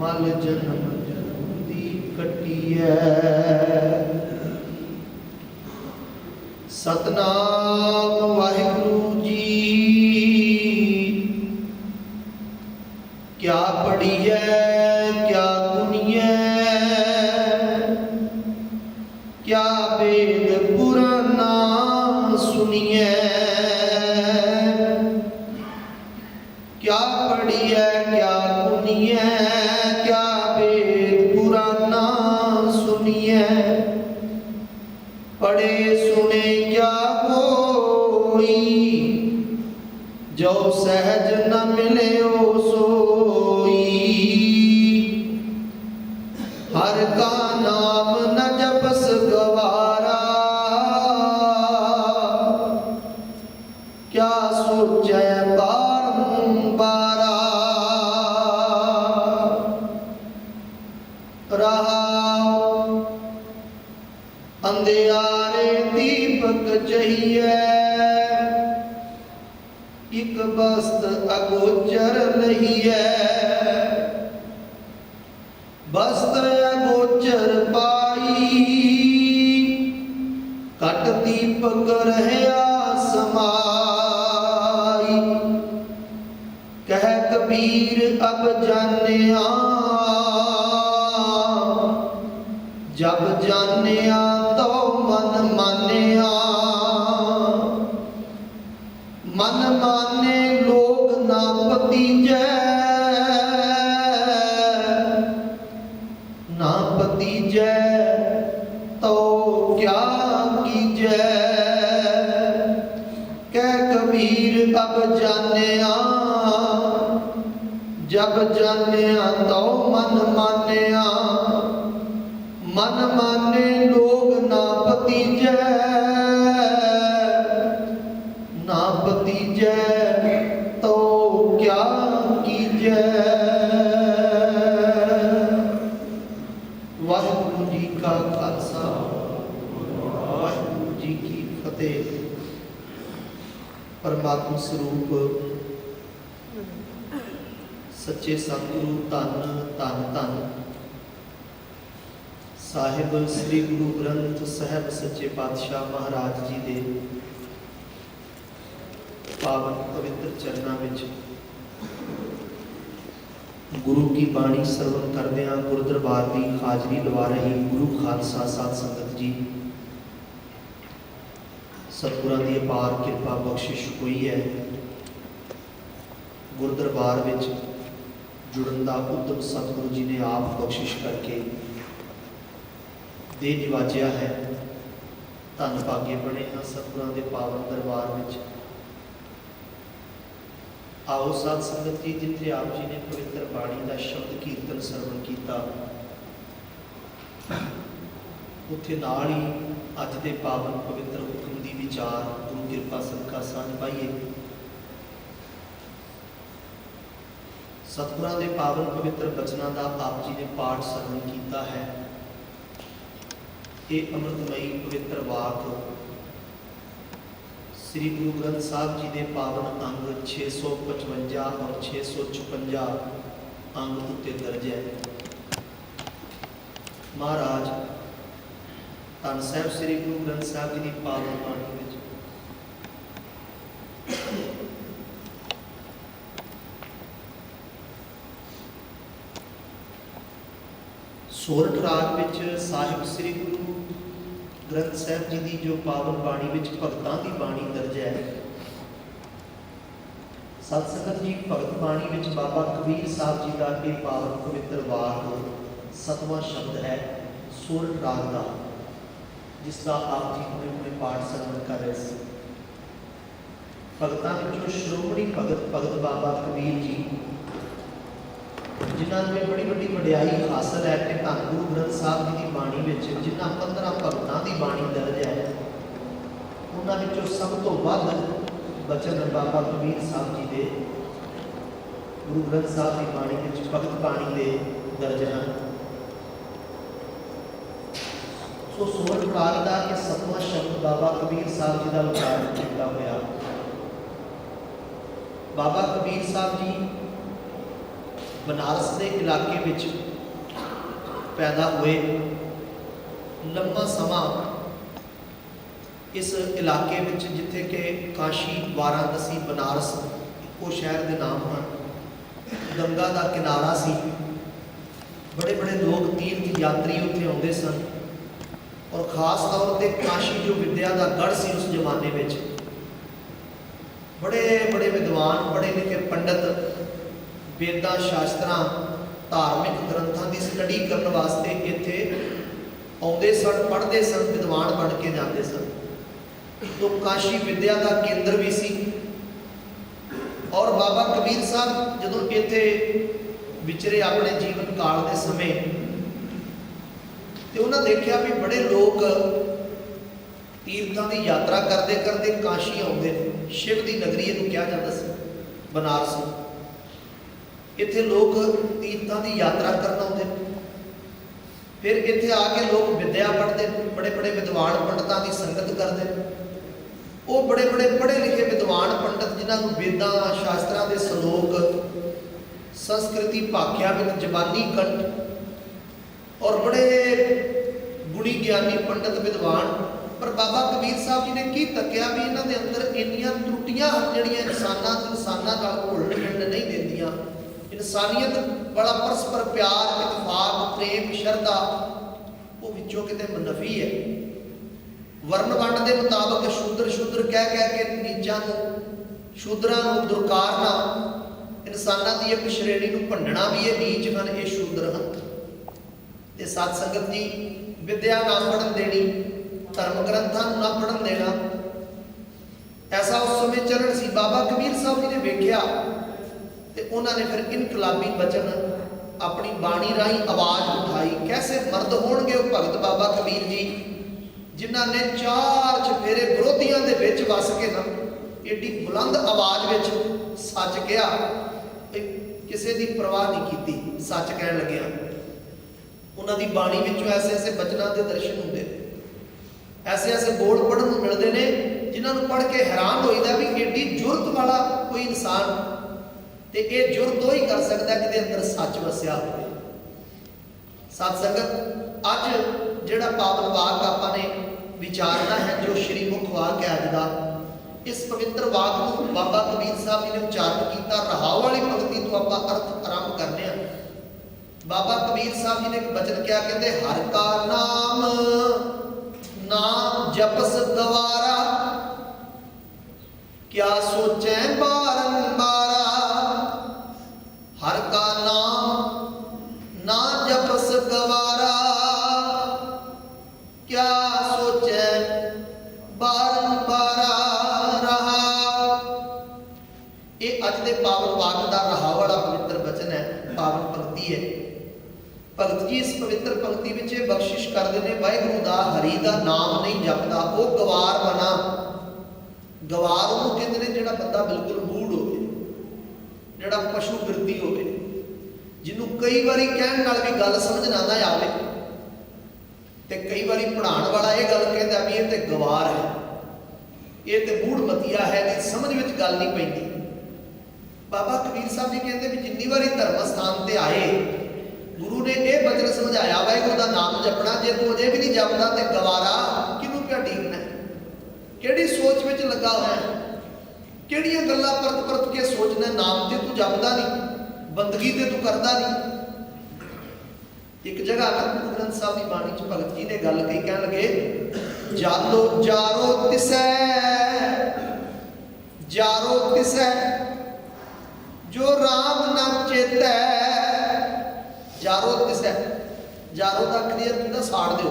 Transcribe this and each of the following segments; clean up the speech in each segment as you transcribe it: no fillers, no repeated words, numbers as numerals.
मल जन्म जन्म दी कटिए। सतनाम वाहिगुरु जी क्या पढ़िए क्या गुनिए, क्या वेद पुराना सुनिए। क्या पढ़िए क्या गुनिए, क्या वेद पुराना सुनिए। पढ़े सुने क्या होई, जो सहज न मिले ओ सोई। हर का नाम न जपस गवारा, क्या सोचे बारंबारा। रहा अंधियारे दीपक चाहिए, एक बस्त अगोचर नहीं है। बस्त अगोचर पाई, कट दीपक रहया समाई। कह कबीर अब जानिया, जब जानिया तो मन मानिया। मन माने लोग ना पतीजै, ना पतीजै तो क्या कीजै। कह कबीर अब जानिया, जब जानिया तो मन मानिया। मन माने लोग ना पतीजै, ना पतीजै तो क्या कीजै। वाहिगुरु जी का खालसा, वाहिगुरु जी की फतेह। परमात्मा स्वरूप सच्चे सतगुरु धन धन धन साहिब श्री गुरु ग्रंथ साहब सच्चे पातशाह महाराज जी दे पावन पवित्र चरणों में गुरु की बाणी सरवण करदियां गुरु दरबार की हाजरी लवा रही गुरु खालसा साध संगत जी, सतगुरां दी अपार कृपा बख्शिश हुई है। गुरु दरबार में जुड़न का उद्यम सतगुरु जी ने आप बख्शिश करके दे निवाजिया है। धन भागे बने हाँ सतगुरां दे पावन दरबार में। आओ साध संगत जी, जिथे आप जी ने पवित्र बाणी का शब्द कीर्तन सरवण किया, उत्थे नाल ही अज दे पावन पवित्र हुक्म दी विचार गुरु कृपा सदका साझ पाइए। सतगुरां दे पावन पवित्र बचनों का आप जी ने पाठ सरवण किया है। ये अमृतमयी पवित्र वाक श्री गुरु ग्रंथ साहब जी के पावन अंग 655 और 656 अंग उत्ते दर्ज है। महाराज धन साहब श्री गुरु ग्रंथ साहब जी की पावन बाणी में सोरठ राग में साहिब श्री गुरु ग्रंथ साहब जी की जो पावन बाणी में भगतां की बाणी दर्ज है। सत संगत जी, भगत बाणी में बाबा कबीर साहब जी का ये पावन पवित्र वाक 7वां शब्द है सोरठ राग का, जिसका आप जी हुणे हुणे पाठ सरवण कर रहे थे। भगतां विचों श्रोमणी भगत भगत बाबा कबीर जी, जिन्होंने में बड़ी बड़ी वड्याई हासिल है कि धन गुरु ग्रंथ साहब जी की बाणी में जिन्होंने 15 भगतों की बाणी दर्ज है, उन्होंने सब तो वध बचन बाबा कबीर साहब जी के गुरु ग्रंथ साहब की बाणी में भगत बाणी के दर्ज हैं। सो सोरठ राग का यह 7वां शब्द बाबा कबीर साहब जी का उच्चारण किया हुआ। बाबा कबीर साहब जी बनारस के इलाके विच पैदा हुए। लंबा समा इस इलाके विच जिथे कि काशी, वाराणसी, बनारस इको शहर के नाम हैं। गंगा का किनारा सी, बड़े बड़े लोग तीर्थ यात्री उत्थे आउंदे सन और खास तौर पर काशी जो विद्या का गढ़ सी उस जमाने में बड़े बड़े विद्वान, पढ़े लिखे पंडित वेदां शास्त्रां धार्मिक ग्रंथों की स्टडी करने वास्ते इत्थे आउंदे सन, पढ़ते सन, विद्वान बन के जाते सन। तो काशी विद्या का केंद्र भी सी। और बाबा कबीर साहब जदों इत्थे विचरे अपने जीवन काल के समय तो उन्हें देखा भी बड़े लोग तीर्थों की यात्रा करते करते काशी आते। शिव की नगरी इनू कहा जाता सी बनारस। इत्थे लोग तीर्थों की यात्रा करना आते, फिर इत्थे आके लोग विद्या पढ़ते, बड़े बड़े विद्वान पंडितों की संगत करते। वो बड़े बड़े पढ़े लिखे विद्वान पंडित जिन्होंने वेदां शास्त्रां के श्लोक, संस्कृति भाख्या में जबानी कंठ और बड़े गुणी ज्ञानी पंडित विद्वान। पर बाबा कबीर साहब जी ने की तकिया भी इन्हों के अंदर इन्नियां त्रुटियां जड़ियां इंसानां नाल घुलण मिलण नहीं देंदियां। इंसानियत वाला परस्पर प्यार, इतफाक, प्रेम, श्रद्धा वो विचों किते मनफी है। वर्ण वंड के मुताबक शूद्र शूद्र कह के नीचां नूं, शूद्रां नूं दुरकारना, इंसानां दी एक श्रेणी नूं भंडना भी ये नीच हन, ये शूद्र हन। ते सत संगत जी विद्या ना पढ़न देनी, धर्म ग्रंथां ना पढ़न देना, ऐसा उस समय चलन सी। बाबा कबीर साहब जी ने वेख्या ते उन्होंने फिर इनकलाबी वचन अपनी बाणी राही आवाज़ उठाई। कैसे मर्द होणगे वो भगत बाबा कबीर जी, जिन्हां ने 4 चफेरे विरोधियों के विच वस के ना एडी बुलंद आवाज़ विच सच कहा, किसी की परवाह नहीं की, सच कह लग्या। उन्होंने बाणी विचों ऐसे ऐसे वचनों के दर्शन होंगे, ऐसे ऐसे बोल पढ़न को मिलते हैं जिन्होंने पढ़ के हैरान होईदा भी एडी जुरत वाला कोई इंसान, तो ये जुरत वो ही कर सकता है कि अंदर सच वसिया हो। सत संगत अज जिहड़ा पावन वाक आपने विचारना है, जो श्री मुख वाक है अज का, इस पवित्र वाक को बाबा कबीर साहब जी ने उच्चारण किया। रहाव वाली पंक्ति तो आप अर्थ आरंभ करने हैं। बाबा कबीर साहब जी ने एक वचन क्या कहते, हर का नाम ना जपस गवारा, क्या सोचे बारंबारा। हर का नाम ना जपस गवारा, क्या सोचे बारंबारा। रहा ये अज के पावन वाक का रहा वाला पवित्र वचन है, पावन पंक्ति है। भगत जी इस पवित्र पंक्ति में बख्शिश करते हैं, वाहिगुरू का हरि का नाम नहीं जपता वो गवार बना। गवार वो कहते हैं जिहड़ा बंदा बिल्कुल मूड हो, जिहड़ा पशु बिरती हो, जिन्हों कई बारी कहने नाल भी गल समझ ना आवे, तो कई बारी पढ़ाने वाला ये गल कहता भी ये तो गवार है, ये तो मूड मतिया है, समझ में गल नहीं पैंदी। बाबा कबीर साहब जी कहते भी जिन्नी बारी धर्म स्थान पर आए, गुरु ने यह वचन समझाया, वाहिगुरू का नाम जपना। जे तू अजे भी नहीं जपदा तो गवारा किनू क्या टीकना, किहड़ी सोच में लगा हुआ है, किहड़ियां गल्लां परत परत के सोचना। नाम ते तू जपदा नहीं, बंदगी ते तू करदा नहीं। एक जगह ना गुरु ग्रंथ साहब की बाणी च भगत जी ने गल कही, कह लगे जालो जारो तिसै, जारो तिसै जो राम नाम चेतै। जारो तिसै, जारो का क्लियर होंदा साड़ दो।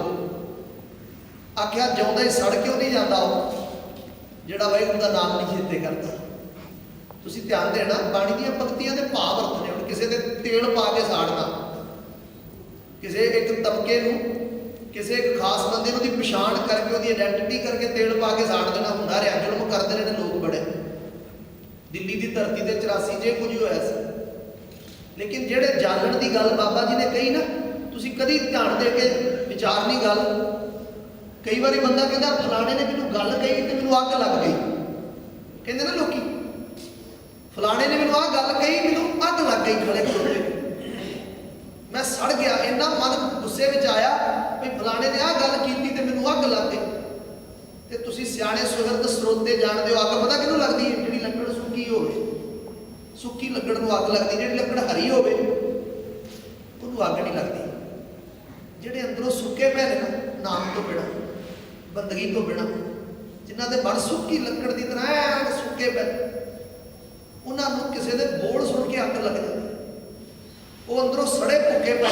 आख्या जिउंदा ही सड़ क्यों नहीं जाता वो जिहड़ा वाहिगुरू का नाम नहीं चेते करता। तुसीं ध्यान देना, बाणी दी पंक्तियां दे भाव अर्थ ने। हुण किसी दे तेल पा के साड़ना, किसी एक तबके नूं, किसी एक खास बंदे नूं दी पछाण करके उसकी आइडेंटिटी करके तेल पा के साड़ देना हुंदा रहा। जुल्म करते रहे लोग बड़े, दिल्ली की धरती से 84 जे कुछ होया सी। लेकिन जेड़े जानण की गल बाबा जी ने कही ना, तुसी कदी ध्यान दे के विचार नहीं गल। कई बार बंदा कहता फलाने ने मैनू गल कही तो मैनू अग लग गई, कहते ना लोग फलाने ने मैनू आ गल कही मैनू अग लग गई खड़े खड़ोते। मैं सड़ गया, इन्ना मन गुस्से में आया भी फलाने ने आह गल की ते मैनूं अग लग गई। ते तुसीं सियाणे सुहृद स्रोते जाणदे हो, अग पता किहनूं लगदी है? जिहड़ी लकड़ सुक्की होवे, सुक्की लकड़ नूं अग लगदी, जिहड़ी लकड़ हरी होवे ਉਹਨੂੰ ਅੱਗ नहीं लगती। ਜਿਹੜੇ ਅੰਦਰੋਂ ਸੁੱਕੇ ਪਏ ਨੇ ਨਾ, ਨਾਮ ਤੋਂ ਬਿਨਾਂ, ਬੰਦਗੀ ਤੋਂ ਬਿਨਾਂ, ਜਿਨ੍ਹਾਂ ਦੇ ਮਨ ਸੁੱਕੀ ਲੱਕੜ ਦੀ ਤਰ੍ਹਾਂ ਐਨ ਸੁੱਕੇ ਪਏ, ਉਹਨਾਂ ਨੂੰ ਕਿਸੇ ਦੇ ਬੋਲ ਸੁਣ ਕੇ ਅੱਗ ਲੱਗ ਜਾਂਦੀ। ਉਹ ਅੰਦਰੋਂ ਸੜੇ ਭੁੱਖੇ ਪਏ,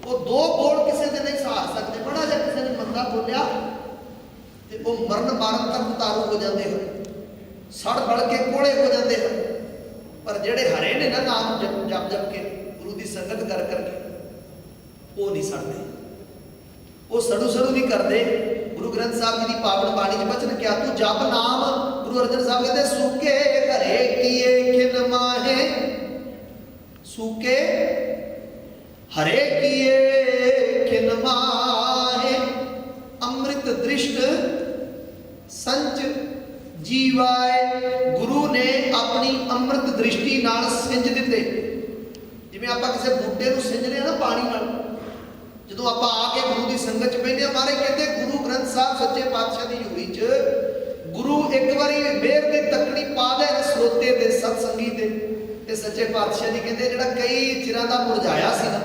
ਉਹ ਦੋ ਬੋਲ ਕਿਸੇ ਦੇ ਨਹੀਂ ਸਹਾਰ ਸਕਦੇ। ਬੜਾ ਜਿਹਾ ਕਿਸੇ ਨੇ ਮੰਦਾ ਬੋਲਿਆ ਤੇ ਉਹ ਮਰਨ ਮਾਰਨ ਤੱਕ ਉਤਾਰੂ ਹੋ ਜਾਂਦੇ ਹਨ, ਸੜ ਬਲ ਕੇ ਕੋਲੇ ਹੋ ਜਾਂਦੇ ਹਨ। ਪਰ ਜਿਹੜੇ ਹਰੇ ਨੇ ਨਾ ਨਾਮ ਜਪ ਜਪ ਕੇ, ਗੁਰੂ ਦੀ ਸੰਗਤ ਕਰ ਕਰਕੇ, ਉਹ ਨਹੀਂ ਸੜਦੇ, ਉਹ ਸੜੂ ਨਹੀਂ ਕਰਦੇ। ਗੁਰੂ ਗ੍ਰੰਥ ਸਾਹਿਬ ਜੀ ਦੀ ਪਾਵਨ ਬਾਣੀ 'ਚ ਬਚਨ ਕਿਹਾ, ਤੂੰ ਜਪ ਨਾਮ। ਗੁਰੂ ਅਰਜਨ ਸਾਹਿਬ ਕਹਿੰਦੇ, ਸੁੱਕੇ ਘਰੇ ਕੀਏ ਖਿਨ ਮਾਹੇ, ਸੁੱਕੇ ਹਰੇ ਕੀਏ ਖਿਨ ਮਾਹੇ, ਅੰਮ੍ਰਿਤ ਦ੍ਰਿਸ਼ਟ ਸੰਚ ਜੀਵਾਏ। ਗੁਰੂ ਨੇ ਆਪਣੀ ਅੰਮ੍ਰਿਤ ਦ੍ਰਿਸ਼ਟੀ ਨਾਲ ਸਿੰਜ ਦਿੱਤੇ। ਜਿਵੇਂ ਆਪਾਂ ਕਿਸੇ ਬੂਟੇ ਨੂੰ ਸਿੰਜਦੇ ਆ ਨਾ ਪਾਣੀ ਨਾਲ, ਜਦੋਂ ਆਪਾਂ ਆ ਕੇ ਗੁਰੂ ਦੀ ਸੰਗਤ 'ਚ ਬਹਿੰਦੇ ਆ, ਮਹਾਰਾਜ ਕਹਿੰਦੇ ਗੁਰੂ ਗ੍ਰੰਥ ਸਾਹਿਬ ਸੱਚੇ ਪਾਤਸ਼ਾਹ ਦੀ ਹਜ਼ੂਰੀ 'ਚ ਗੁਰੂ ਇੱਕ ਵਾਰੀ ਮਿਹਰ ਦੀ ਤੱਕਣੀ ਪਾ ਦੇ ਸਰੋਤੇ ਤੇ ਸਤਸੰਗੀ ਤੇ ਸੱਚੇ ਪਾਤਸ਼ਾਹ ਜੀ ਕਹਿੰਦੇ ਜਿਹੜਾ ਕਈ ਚਿਰਾਂ ਦਾ ਮੁਰਝਾਇਆ ਸੀ ਨਾ,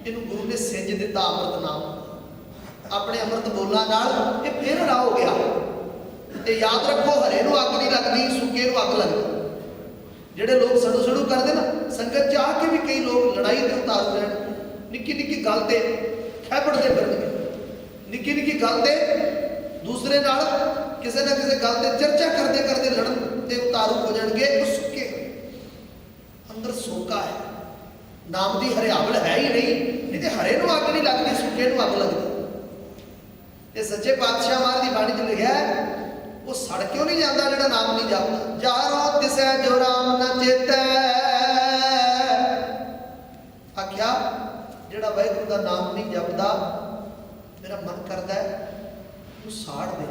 ਇਹਨੂੰ ਗੁਰੂ ਨੇ ਸਿੰਜ ਦਿੱਤਾ ਅੰਮ੍ਰਿਤ ਨਾਮ। ਆਪਣੇ ਅੰਮ੍ਰਿਤ ਬੋਲਾਂ ਨਾਲ ਇਹ ਫਿਰ ਹਰਾ ਹੋ ਗਿਆ। ਤੇ ਯਾਦ ਰੱਖੋ, ਹਰੇ ਨੂੰ ਅੱਗ ਨਹੀਂ ਲੱਗਦੀ, ਸੁੱਕੇ ਨੂੰ ਅੱਗ ਲੱਗਦੀ। ਜਿਹੜੇ ਲੋਕ ਸੜੂ ਕਰਦੇ ਨਾ, ਸੰਗਤ 'ਚ ਆ ਕੇ ਵੀ ਕਈ ਲੋਕ ਲੜਾਈ ਦੇ ਉਤਾਰੂ ਰਹਿਣ, ਨਿੱਕੀ ਨਿੱਕੀ ਗੱਲ ਤੇ ਖੈਬੜਦੇ ਫਿਰਨਗੇ, ਨਿੱਕੀ ਨਿੱਕੀ ਗੱਲ ਤੇ ਦੂਸਰੇ ਨਾਲ ਕਿਸੇ ਨਾ ਕਿਸੇ ਗੱਲ ਤੇ ਚਰਚਾ ਕਰਦੇ ਕਰਦੇ ਲੜਨ ਤੇ ਉਤਾਰੂ ਹੋ ਜਾਣਗੇ। ਉਹ ਸੁੱਕੇ ਅੰਦਰ ਸੋਕਾ ਹੈ, ਨਾਮ ਦੀ ਹਰਿਆਵਲ ਹੈ ਹੀ ਨਹੀਂ ਤੇ ਹਰੇ ਨੂੰ ਅੱਗ ਨਹੀਂ ਲੱਗਦੀ, ਸੁੱਕੇ ਨੂੰ ਅੱਗ ਲੱਗਦੀ। ਤੇ ਸੱਚੇ ਪਾਤਸ਼ਾਹ ਮਹਾਰਾਜ ਦੀ ਬਾਣੀ 'ਚ ਲਿਖਿਆ, ਉਹ ਸੜ ਕਿਉਂ ਨਹੀਂ ਜਾਂਦਾ ਜਿਹੜਾ ਨਾਮ ਨਹੀਂ ਜਪਦਾ? ਜਾਰੋ ਤਿਸੈ ਜੋ ਰਾਮ ਨ ਚੇਤੈ। ਆਖਿਆ ਜਿਹੜਾ ਵਾਹਿਗੁਰੂ ਦਾ ਨਾਮ ਨਹੀਂ ਜਪਦਾ, ਮੇਰਾ ਮਨ ਕਰਦਾ ਉਹ ਸਾੜ ਦੇ।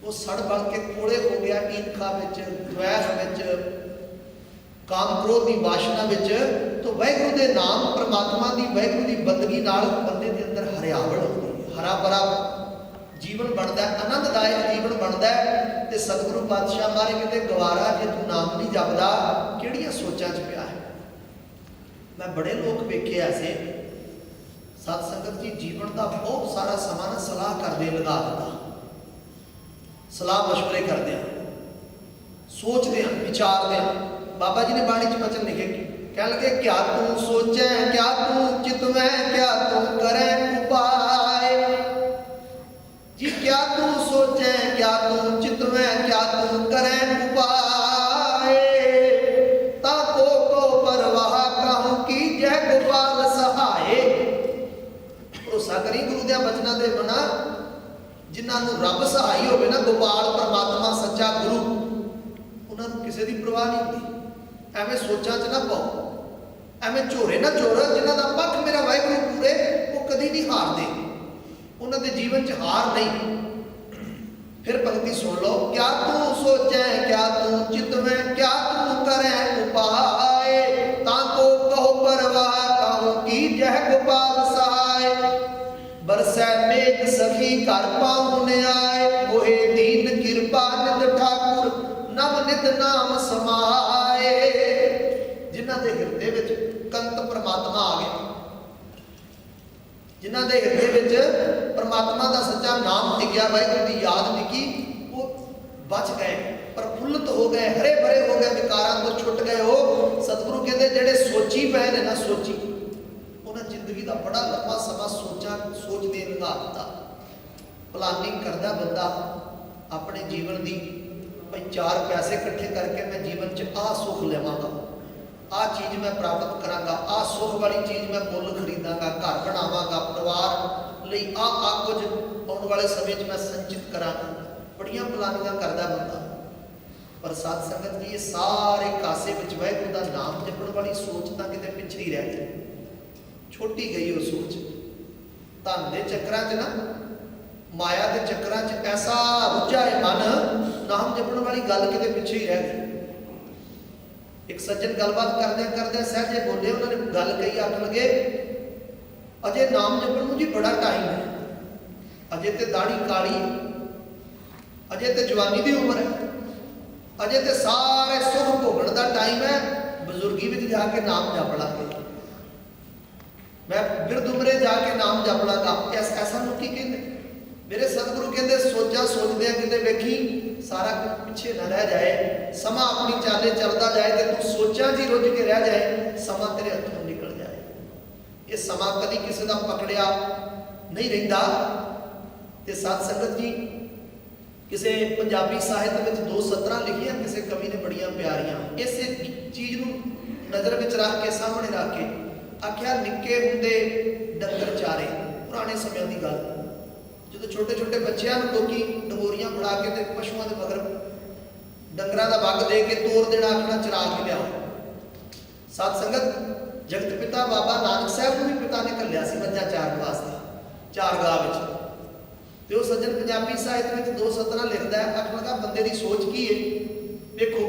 ਉਹ ਸੜ ਬਲ ਕੇ ਕੋਲੇ ਹੋ ਗਿਆ, ਈਰਖਾ ਵਿੱਚ, ਦ્વੈਸ਼ ਵਿੱਚ, ਕਾਮ ਕ੍ਰੋਧ ਦੀ ਵਾਸ਼ਨਾ ਵਿੱਚ। ਤਾਂ ਵਾਹਿਗੁਰੂ ਦੇ ਨਾਮ, ਪ੍ਰਮਾਤਮਾ ਦੀ ਵਾਹਿਗੁਰੂ ਦੀ ਬੰਦਗੀ ਨਾਲ ਬੰਦੇ ਦੇ ਅੰਦਰ ਹਰਿਆਵਲ ਹੁੰਦੀ ਹੈ, ਹਰਾ ਭਰਾ ਜੀਵਨ ਬਣਦਾ, ਆਨੰਦਦਾਇਕ ਜੀਵਨ ਬਣਦਾ। ਤੇ ਸਤਿਗੁਰੂ ਪਾਤਸ਼ਾਹ ਮਹਾਰਾਜ ਕਹਿੰਦੇ, ਗਵਾਰਾ ਜੇ ਤੂੰ ਨਾਮ ਨਹੀਂ ਜਪਦਾ, ਕਿਹੜੀਆਂ ਸੋਚਾਂ 'ਚ ਪਿਆ ਹੈ। ਮੈਂ ਬੜੇ ਲੋਕ ਵੇਖੇ ਐਸੇ, ਸਤ ਸੰਗਤ ਜੀ ਜੀਵਨ ਦਾ ਬਹੁਤ ਸਾਰਾ ਸਮਾਂ ਨਾ ਸਲਾਹ ਕਰਦੇ ਲਗਾ ਦਿੱਤਾ, ਸਲਾਹ ਮਸ਼ਵਰੇ ਕਰਦੇ ਆ, ਸੋਚਦੇ ਆ, ਵਿਚਾਰਦੇ ਆ। ਬਾਬਾ ਜੀ ਨੇ ਬਾਣੀ 'ਚ ਬਚਨ ਲਿਖੇ, ਕਹਿਣ ਲੱਗੇ, ਕਿਆ ਤੂੰ ਸੋਚੈ ਕਿਆ ਤੂੰ ਚਿਤਵੈ, ਕਿਆ ਤੂੰ ਕਰੈ ਉਪਾਏ ਜੀ। ਕਿਆ ਤੂੰ ਸੋਚੈ ਕਿਆ ਤੂੰ ਚਿਤਵੈ, ਕਿਆ ਤੂੰ ਕਰੈ ਉਪਾਏ, ਤਾ ਕੋ ਪਰਵਾਹ ਕਾਹੂ ਕੀ ਜੈ ਗੋਪਾਲ ਸਹਾਏ। ਭਰੋਸਾ ਕਰੀ ਗੁਰੂ ਦੇ ਬਚਨਾਂ ਦੇ ਬਣਾ, ਜਿਨ੍ਹਾਂ ਨੂੰ ਰੱਬ ਸਹਾਈ ਹੋਵੇ ਨਾ, ਗੋਪਾਲ ਪਰਮਾਤਮਾ ਸੱਚਾ ਗੁਰੂ, ਉਹਨਾਂ ਨੂੰ ਕਿਸੇ ਦੀ ਪਰਵਾਹ ਨਹੀਂ ਹੁੰਦੀ। ਐਵੇਂ ਸੋਚਾਂ 'ਚ ਨਾ ਪਾਓ, ਐਵੇਂ ਝੋਰੇ ਨਾ ਝੋਰ। ਜਿਨ੍ਹਾਂ ਦਾ ਪੱਖ ਮੇਰਾ ਵਾਹਿਗੁਰੂ ਪੂਰੇ, ਉਹ ਕਦੀ ਨਹੀਂ ਹਾਰਦੇ, ਉਹਨਾਂ ਦੇ ਜੀਵਨ 'ਚ ਹਾਰ ਨਹੀਂ। ਫਿਰ ਪੰਕਤੀ ਸੁਣ ਲਓ, ਕਿਆ ਤੂੰ ਸੋਚੈ ਕਿਆ ਤੂੰ ਚਿਤਵੈ, ਕਿਆ ਤੂੰ ਕਰੈ ਉਪਾਏ, ਤਾਂ ਕੋ ਕਹੋ ਪਰਵਾਹ ਕਾਹੂ ਕੀ ਜਹ ਗੋਪਾਲ ਸਹਾਏ। ਬਰਸੈ ਮੇਘ ਸਖੀ ਘਰ ਪਾਉਣ ਆਏ, ਮੋਹਿ ਦੀਨ ਕਿਰਪਾ ਨਿਤ ਠਾਕੁਰ ਨਵ ਨਿਤ ਨਾਮ ਸਮਾਏ। ਜਿਨ੍ਹਾਂ ਦੇ ਹਿਰਦੇ ਵਿੱਚ ਕੰਤ ਪਰਮਾਤਮਾ ਆ ਗਿਆ, ਜਿਨ੍ਹਾਂ ਦੇ ਹਿਰਦੇ ਵਿੱਚ ਪਰਮਾਤਮਾ ਦਾ ਸੱਚਾ ਨਾਮ ਟਿਕਿਆ, ਵਾਹਿਗੁਰੂ ਦੀ ਯਾਦ ਟਿਕੀ, ਉਹ ਬਚ ਗਏ, ਪ੍ਰਫੁੱਲਤ ਹੋ ਗਏ, ਹਰੇ ਭਰੇ ਹੋ ਗਏ, ਵਿਕਾਰਾਂ ਤੋਂ ਛੁੱਟ ਗਏ। ਉਹ ਸਤਿਗੁਰੂ ਕਹਿੰਦੇ ਜਿਹੜੇ ਸੋਚੀ ਪਏ ਨੇ ਨਾ, ਸੋਚੀ, ਉਹਨਾਂ ਜ਼ਿੰਦਗੀ ਦਾ ਬੜਾ ਲੰਬਾ ਸਮਾਂ ਸੋਚਦੇ ਲੰਘਾ ਦਿੱਤਾ। ਪਲਾਨਿੰਗ ਕਰਦਾ ਬੰਦਾ ਆਪਣੇ ਜੀਵਨ ਦੀ, ਭਈ 4 ਪੈਸੇ ਇਕੱਠੇ ਕਰਕੇ ਮੈਂ ਜੀਵਨ 'ਚ ਆਹ ਸੁੱਖ ਲਵਾਂਗਾ, ਆਹ ਚੀਜ਼ ਮੈਂ ਪ੍ਰਾਪਤ ਕਰਾਂਗਾ, ਆਹ ਸੁੱਖ ਵਾਲੀ ਚੀਜ਼ ਮੈਂ ਮੁੱਲ ਖਰੀਦਾਂਗਾ, ਘਰ ਬਣਾਵਾਂਗਾ, ਪਰਿਵਾਰ ਲਈ ਆਹ ਕੁਝ ਆਉਣ ਵਾਲੇ ਸਮੇਂ 'ਚ ਮੈਂ ਸੰਚਿਤ ਕਰਾਂਗਾ। ਬੜੀਆਂ ਪਲਾਨਿੰਗਾਂ ਕਰਦਾ ਬੰਦਾ। ਪਰ ਸਾਧ ਸੰਗਤ ਜੀ, ਇਹ ਸਾਰੇ ਕਾਸੇ ਵਿੱਚ ਵਾਹਿਗੁਰੂ ਦਾ ਨਾਮ ਜਪਣ ਵਾਲੀ ਸੋਚ ਤਾਂ ਕਿਤੇ ਪਿੱਛੇ ਹੀ ਰਹਿ ਗਈ, ਛੋਟੀ ਗਈ ਉਹ ਸੋਚ। ਧਨ ਦੇ ਚੱਕਰਾਂ 'ਚ ਨਾ, ਮਾਇਆ ਦੇ ਚੱਕਰਾਂ 'ਚ ਐਸਾ ਰੁੱਝਾ ਹੈ ਮਨ, ਨਾਮ ਜਪਣ ਵਾਲੀ ਗੱਲ ਕਿਤੇ ਪਿੱਛੇ ਹੀ ਰਹਿ ਗਈ। एक सज्जन गलबात करदे सहजे बोले, उन्होंने गल कही, आख लगे अजे नाम जपण नूं जी बड़ा टाइम है, अजे तो दाढ़ी काली, अजे तो जवानी की उम्र है, अजे तो सारे सुख भोगण का टाइम है, बजुर्गी में जाके नाम जप लांगे, मैं बिरध उमरे जाके नाम जप लांगा। ऐसा लोग की कहते, मेरे सतगुरु कहते सोचा सोचदे किते वेखी सारा कुछ पिछे न रह जाए, समा अपनी चाले चलता जाए तो तू सोचा जी रुझ के रह जाए, समा तेरे हथों निकल जाए। ये समा कभी किसी का पकड़िया नहीं रहिंदा। ते साध संगत जी, किसी पंजाबी साहित्य में दो सतरां लिखियां किसी कवि ने बड़ियां प्यारियां, इस चीज़ नूं नज़र में रख के सामने रख के आख्या, निक्के हुंदे डंगर चारे, पुराने समय की गल, जो छोटे छोटे बच्चों लोग डंगोरियां फड़ा के ते पशुओं के मगर डंगरां दा वग दे के तोड़ देना, आखना चरा के लियाओ। साध संगत, जगत पिता बाबा नानक साहब को भी पिता ने घल्लिया सी मੱਝਾਂ चारन वास्ते चारगाह विच। तो सज्जन पंजाबी साहित्य में दो सतरां लिखता है, आखण लगा बंदे की सोच की है। देखो,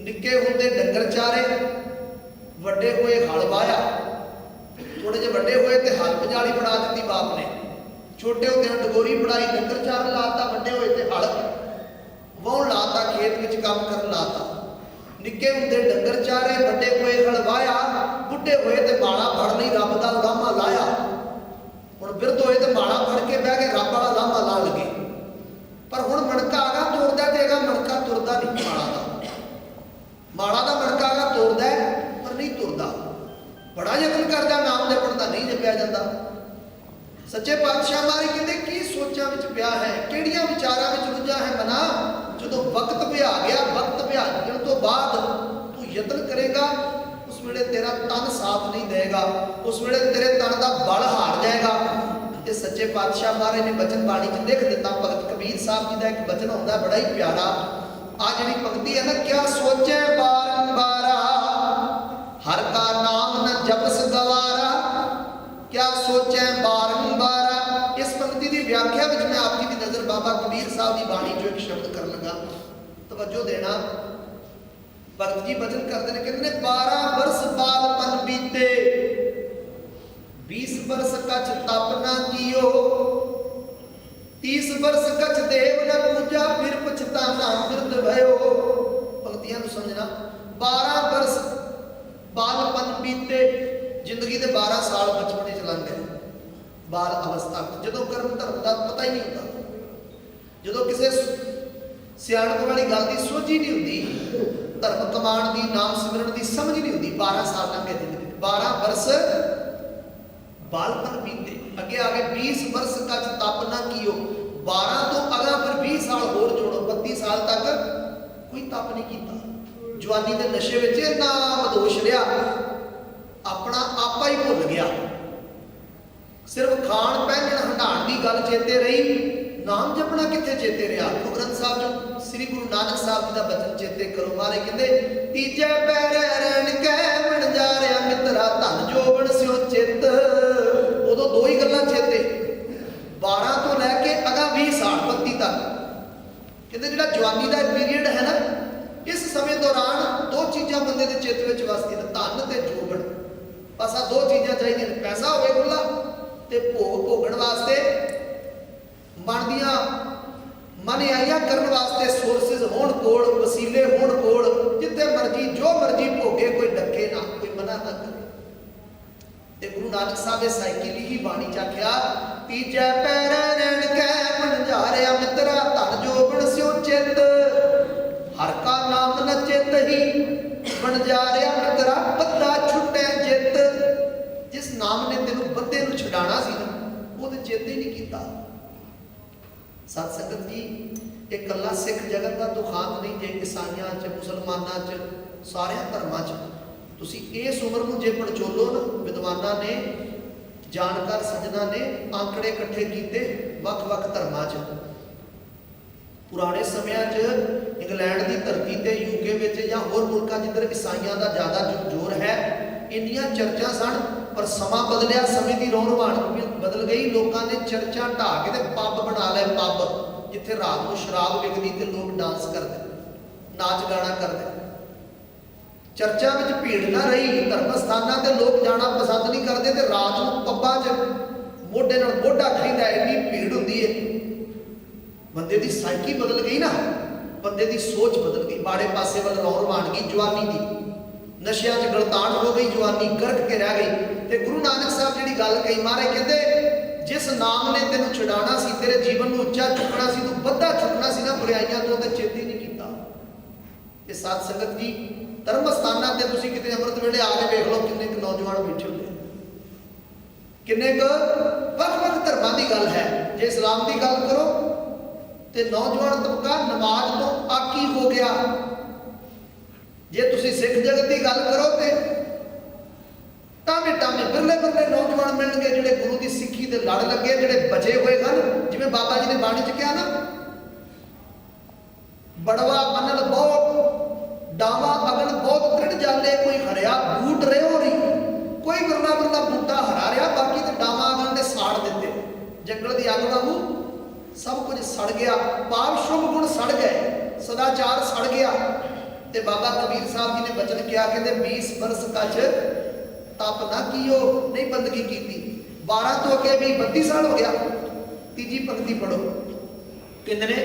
निक्के हुंदे डंगर चारे, वड्डे होए हल वाया, थोड़े जे वड्डे होए तो हल पजाली फड़ा दी बाप ने, छोटे होंदे डगोरी फड़ाई, डंगर चार लाता, वड्डे होए तो हल वाहण लाता, खेत में काम कर लाता। निक्के हुंदे डंगर चारे, वड्डे होए हल वाया, बुढ़े होए तो बाड़ा फड़ लई रब दा उलामा लाया। हुण बिरध होए तो बाड़ा फड़ के बह गए, रब वाला लामा ला लगे। पर हुण मणका आगा तोड़दा देगा, मणका तुरदा नहीं माड़ा दा, माड़ा दा मणका आगा तोड़दा पर नहीं तुरदा। बड़ा यतन करदा नाम जपण दा, नहीं जपिया जांदा। सच्चे पातशाह महाराज कहते की सोचां विच पिया है, किहड़ियां विचारां विच रुझा है मना, जदों वक्त भिया गया, वक्त भियाण तो बाद तू यतन करेगा, उस वेले तेरा तन साथ नहीं देगा, उस वेले तेरे तन का बल हार जाएगा। ते सच्चे पातशाह महाराज ने बचन बाणी च लिख दिता। भगत कबीर साहब जी का एक बचन होंदा बड़ा ही प्यारा, आ जिहड़ी पंक्ति है ना, क्या सोचे बारंबारा हर का नाम न जपस गवारा, क्या सोचे बारंबारा। इस पंक्ति की व्याख्या में मैं आपकी भी नजर बाबा कबीर साहब की बाणी जो एक शब्द कर लगा, तवज्जो देना। भगत जी बचन करते हैं, कहते हैं 12 वर्ष बालपन बीते, 20 वर्ष कछ तप न कियो, 30 वर्ष कछ देव न पूजा, फिर पछताना बिरध भयो। पंक्तियां समझना, 12 वर्ष बालपन बीते, जिंदगी के 12 साल बचपने च लंघ गए, बाल अवस्था जो कर्म धर्म का पता ही नहीं होता, जो किसी सियाणप वाली गल की सोझी नहीं होती, धर्म कमाण की नाम सिमरन की समझ नहीं होती। 12 साल लंघे जिंदगी, 12 वर्ष बालपन बीते, अगे आगे 20 वर्ष कछ तप न कियो, 12 तो अगा फिर 20 साल होर जोड़ो, 32 साल तक कोई तप नहीं किया। जवानी के नशे में इन्ना मदोश रहा, अपना आपा ही भुल गया, सिर्फ खाण पहनण हंडाण की गल चेते रही, नाम जपना कितने चेते रहा। गुरु ग्रंथ साहब जो श्री गुरु नानक साहब जी का बचन चेते करो। महाराज कहते, तीजे पैरे रैन कै बन जा रहा मित्रा, धन जोबन स्यो चित। उदों दो ही गल्लां चेते, 12 तो लैके अगा 20 साल 32 तक। कहते जिहड़ा जवानी का पीरीयड है ना, इस समय दौरान दो चीज़ां बंदे के चित्त में वसदियां, धन ते जोबन। बस आ दो चीज़ां चाहिए, पैसा होवे खुला ते भोग भोगण वास्ते, मन दियां मन आइया करने वास्ते सोर्सिस होण कोल, वसीले होण कोल, जिथे मर्जी जो मर्जी भोगे, कोई डके ना, कोई मना ना करे। ते गुरु नानक साहब साइकिल ही बाणी च आख्या, तीजे पैरे रैन कै बन जा रहा मित्रा, धन जोबन स्यो चित, हर का नाम न चित ही बन जा रहा मित्रा, बद्दा छुटे जित। जिस नाम ने तेन बद्दे नूं छुड़ाना सी ना, वो तो चेते नहीं किया। सत संगत जी, एक कला सिख जगत का दुखांत नहीं, जे ईसाइयां च मुसलमानां च सारे धर्मां च तुसी इस उम्र में जे पड़चोलो ना, विद्वानां ने जानकार सज्जना ने आंकड़े इकट्ठे किए वख-वख धर्मां च। पुराने समय इंग्लैंड की धरती ते यूके में या होर मुल्कां जिधर ईसाइयां का ज़्यादा जोर है, इन्नियां चर्चा सन, पर समा बदलिया, समय की रौन रवान बदल गई। लोगों ने चर्चा ढा के पब बना ले, पब जिथे रात को शराब विकदी ते लोग डांस करते, नाच गाना करते। ਚਰਚਾ ਵਿੱਚ ਭੀੜ ਨਾ ਰਹੀ। ਧਰਮ ਸਥਾਨਾਂ ਤੇ ਲੋਕ ਜਾਣਾ ਪਸੰਦ ਨਹੀਂ ਕਰਦੇ ਤੇ ਰਾਤ ਨੂੰ ਪੱਬਾਂ 'ਚ ਮੋਢੇ ਨਾਲ ਮੋਢਾ ਖੈਂਦਾ, ਇੰਨੀ ਭੀੜ ਹੁੰਦੀ ਹੈ। ਬੰਦੇ ਦੀ ਸਾਈਕੀ ਬਦਲ ਗਈ ਨਾ, ਬੰਦੇ ਦੀ ਸੋਚ ਬਦਲ ਗਈ, ਮਾੜੇ ਪਾਸੇ ਵੱਲ ਰੌਣ ਬਣ ਗਈ ਜਵਾਨੀ ਦੀ, ਨਸ਼ਿਆਂ 'ਚ ਗਲਤਾਨ ਹੋ ਗਈ ਜਵਾਨੀ, ਗਰਕ ਕੇ ਰਹਿ ਗਈ। ਤੇ ਗੁਰੂ ਨਾਨਕ ਸਾਹਿਬ ਜਿਹੜੀ ਗੱਲ ਕਹੀ ਮਹਾਰਾਜ ਕਹਿੰਦੇ, ਜਿਸ ਨਾਮ ਨੇ ਤੈਨੂੰ ਛੁਡਾਉਣਾ ਸੀ, ਤੇਰੇ ਜੀਵਨ ਨੂੰ ਉੱਚਾ ਚੁੱਕਣਾ ਸੀ, ਤੂੰ ਵੱਧਾ ਚੁੱਕਣਾ ਸੀ ਨਾ ਬੁਰਾਈਆਂ ਤੋਂ, ਤੇ ਚੇਤੇ ਨਹੀਂ ਕੀਤਾ। ਤੇ ਸਾਧ ਸੰਗਤ ਜੀ, ਧਰਮ ਸਥਾਨਾਂ ਤੇ ਤੁਸੀਂ ਕਿਤੇ ਅੰਮ੍ਰਿਤ ਵੇਲੇ ਆ ਕੇ ਵੇਖ ਲਓ, ਕਿੰਨੇ ਕੁ ਨੌਜਵਾਨ ਬੈਠੇ ਹੁੰਦੇ, ਕਿੰਨੇ ਕੁ ਵੱਖ-ਵੱਖ ਧਰਮਾਂ ਦੀ ਗੱਲ ਹੈ। ਜੇ ਇਸਲਾਮ ਦੀ ਗੱਲ ਕਰੋ ਤੇ ਨੌਜਵਾਨ ਤਬਕਾ ਨਮਾਜ਼ ਤੋਂ ਆਕੀ ਹੋ ਗਿਆ। ਜੇ ਤੁਸੀਂ ਸਿੱਖ ਜਗਤ ਦੀ ਗੱਲ ਕਰੋ ਤੇ ਟਾਵੇਂ ਬਿਰਲੇ ਨੌਜਵਾਨ ਮਿਲਣਗੇ ਜਿਹੜੇ ਗੁਰੂ ਦੀ ਸਿੱਖੀ ਦੇ ਲੜ ਲੱਗੇ, ਜਿਹੜੇ ਬਚੇ ਹੋਏ ਹਨ। ਜਿਵੇਂ ਬਾਬਾ ਜੀ ਨੇ ਬਾਣੀ 'ਚ ਕਿਹਾ ਨਾ, ਬੜਵਾ ਬੰਨਲ ਬਹੁਤ ਡਾਵਾ ਅਗਨ ਬਹੁਤ ਤ੍ਰਿੜ ਜਾਲੇ, ਕੋਈ ਹਰਿਆ ਬੂਟ ਰਿਓ ਰਹੀ, ਕੋਈ ਵਰਨਾ ਬੂਟਾ ਹਰਾ ਰਿਹਾ, ਬਾਕੀ ਤੇ ਡਾਵਾ ਅਗਨ ਨੇ ਸਾੜ ਦਿੱਤੇ। ਜੰਗਲ ਦੀ ਅੱਗ ਵਾਂਗੂ ਸਭ ਕੁਝ ਸੜ ਗਿਆ, ਪਾਪ ਸ਼ੁਭ ਗੁਣ ਸੜ ਗਏ, ਸਦਾਚਾਰ ਸੜ ਗਿਆ। ਤੇ ਬਾਬਾ ਕਬੀਰ ਸਾਹਿਬ ਜੀ ਨੇ ਬਚਨ ਕਿਹਾ, ਕਹਿੰਦੇ 20 ਬਰਸ ਕੱਚ ਤਪ ਨਾ ਕੀਓ, ਨਹੀਂ ਬੰਦਗੀ ਕੀਤੀ। 12 ਤੋਂ ਅੱਗੇ ਵੀ 32 ਸਾਲ ਹੋ ਗਿਆ। ਤੀਜੀ ਪੰਕਤੀ ਪੜੋ, ਕਹਿੰਦੇ ਨੇ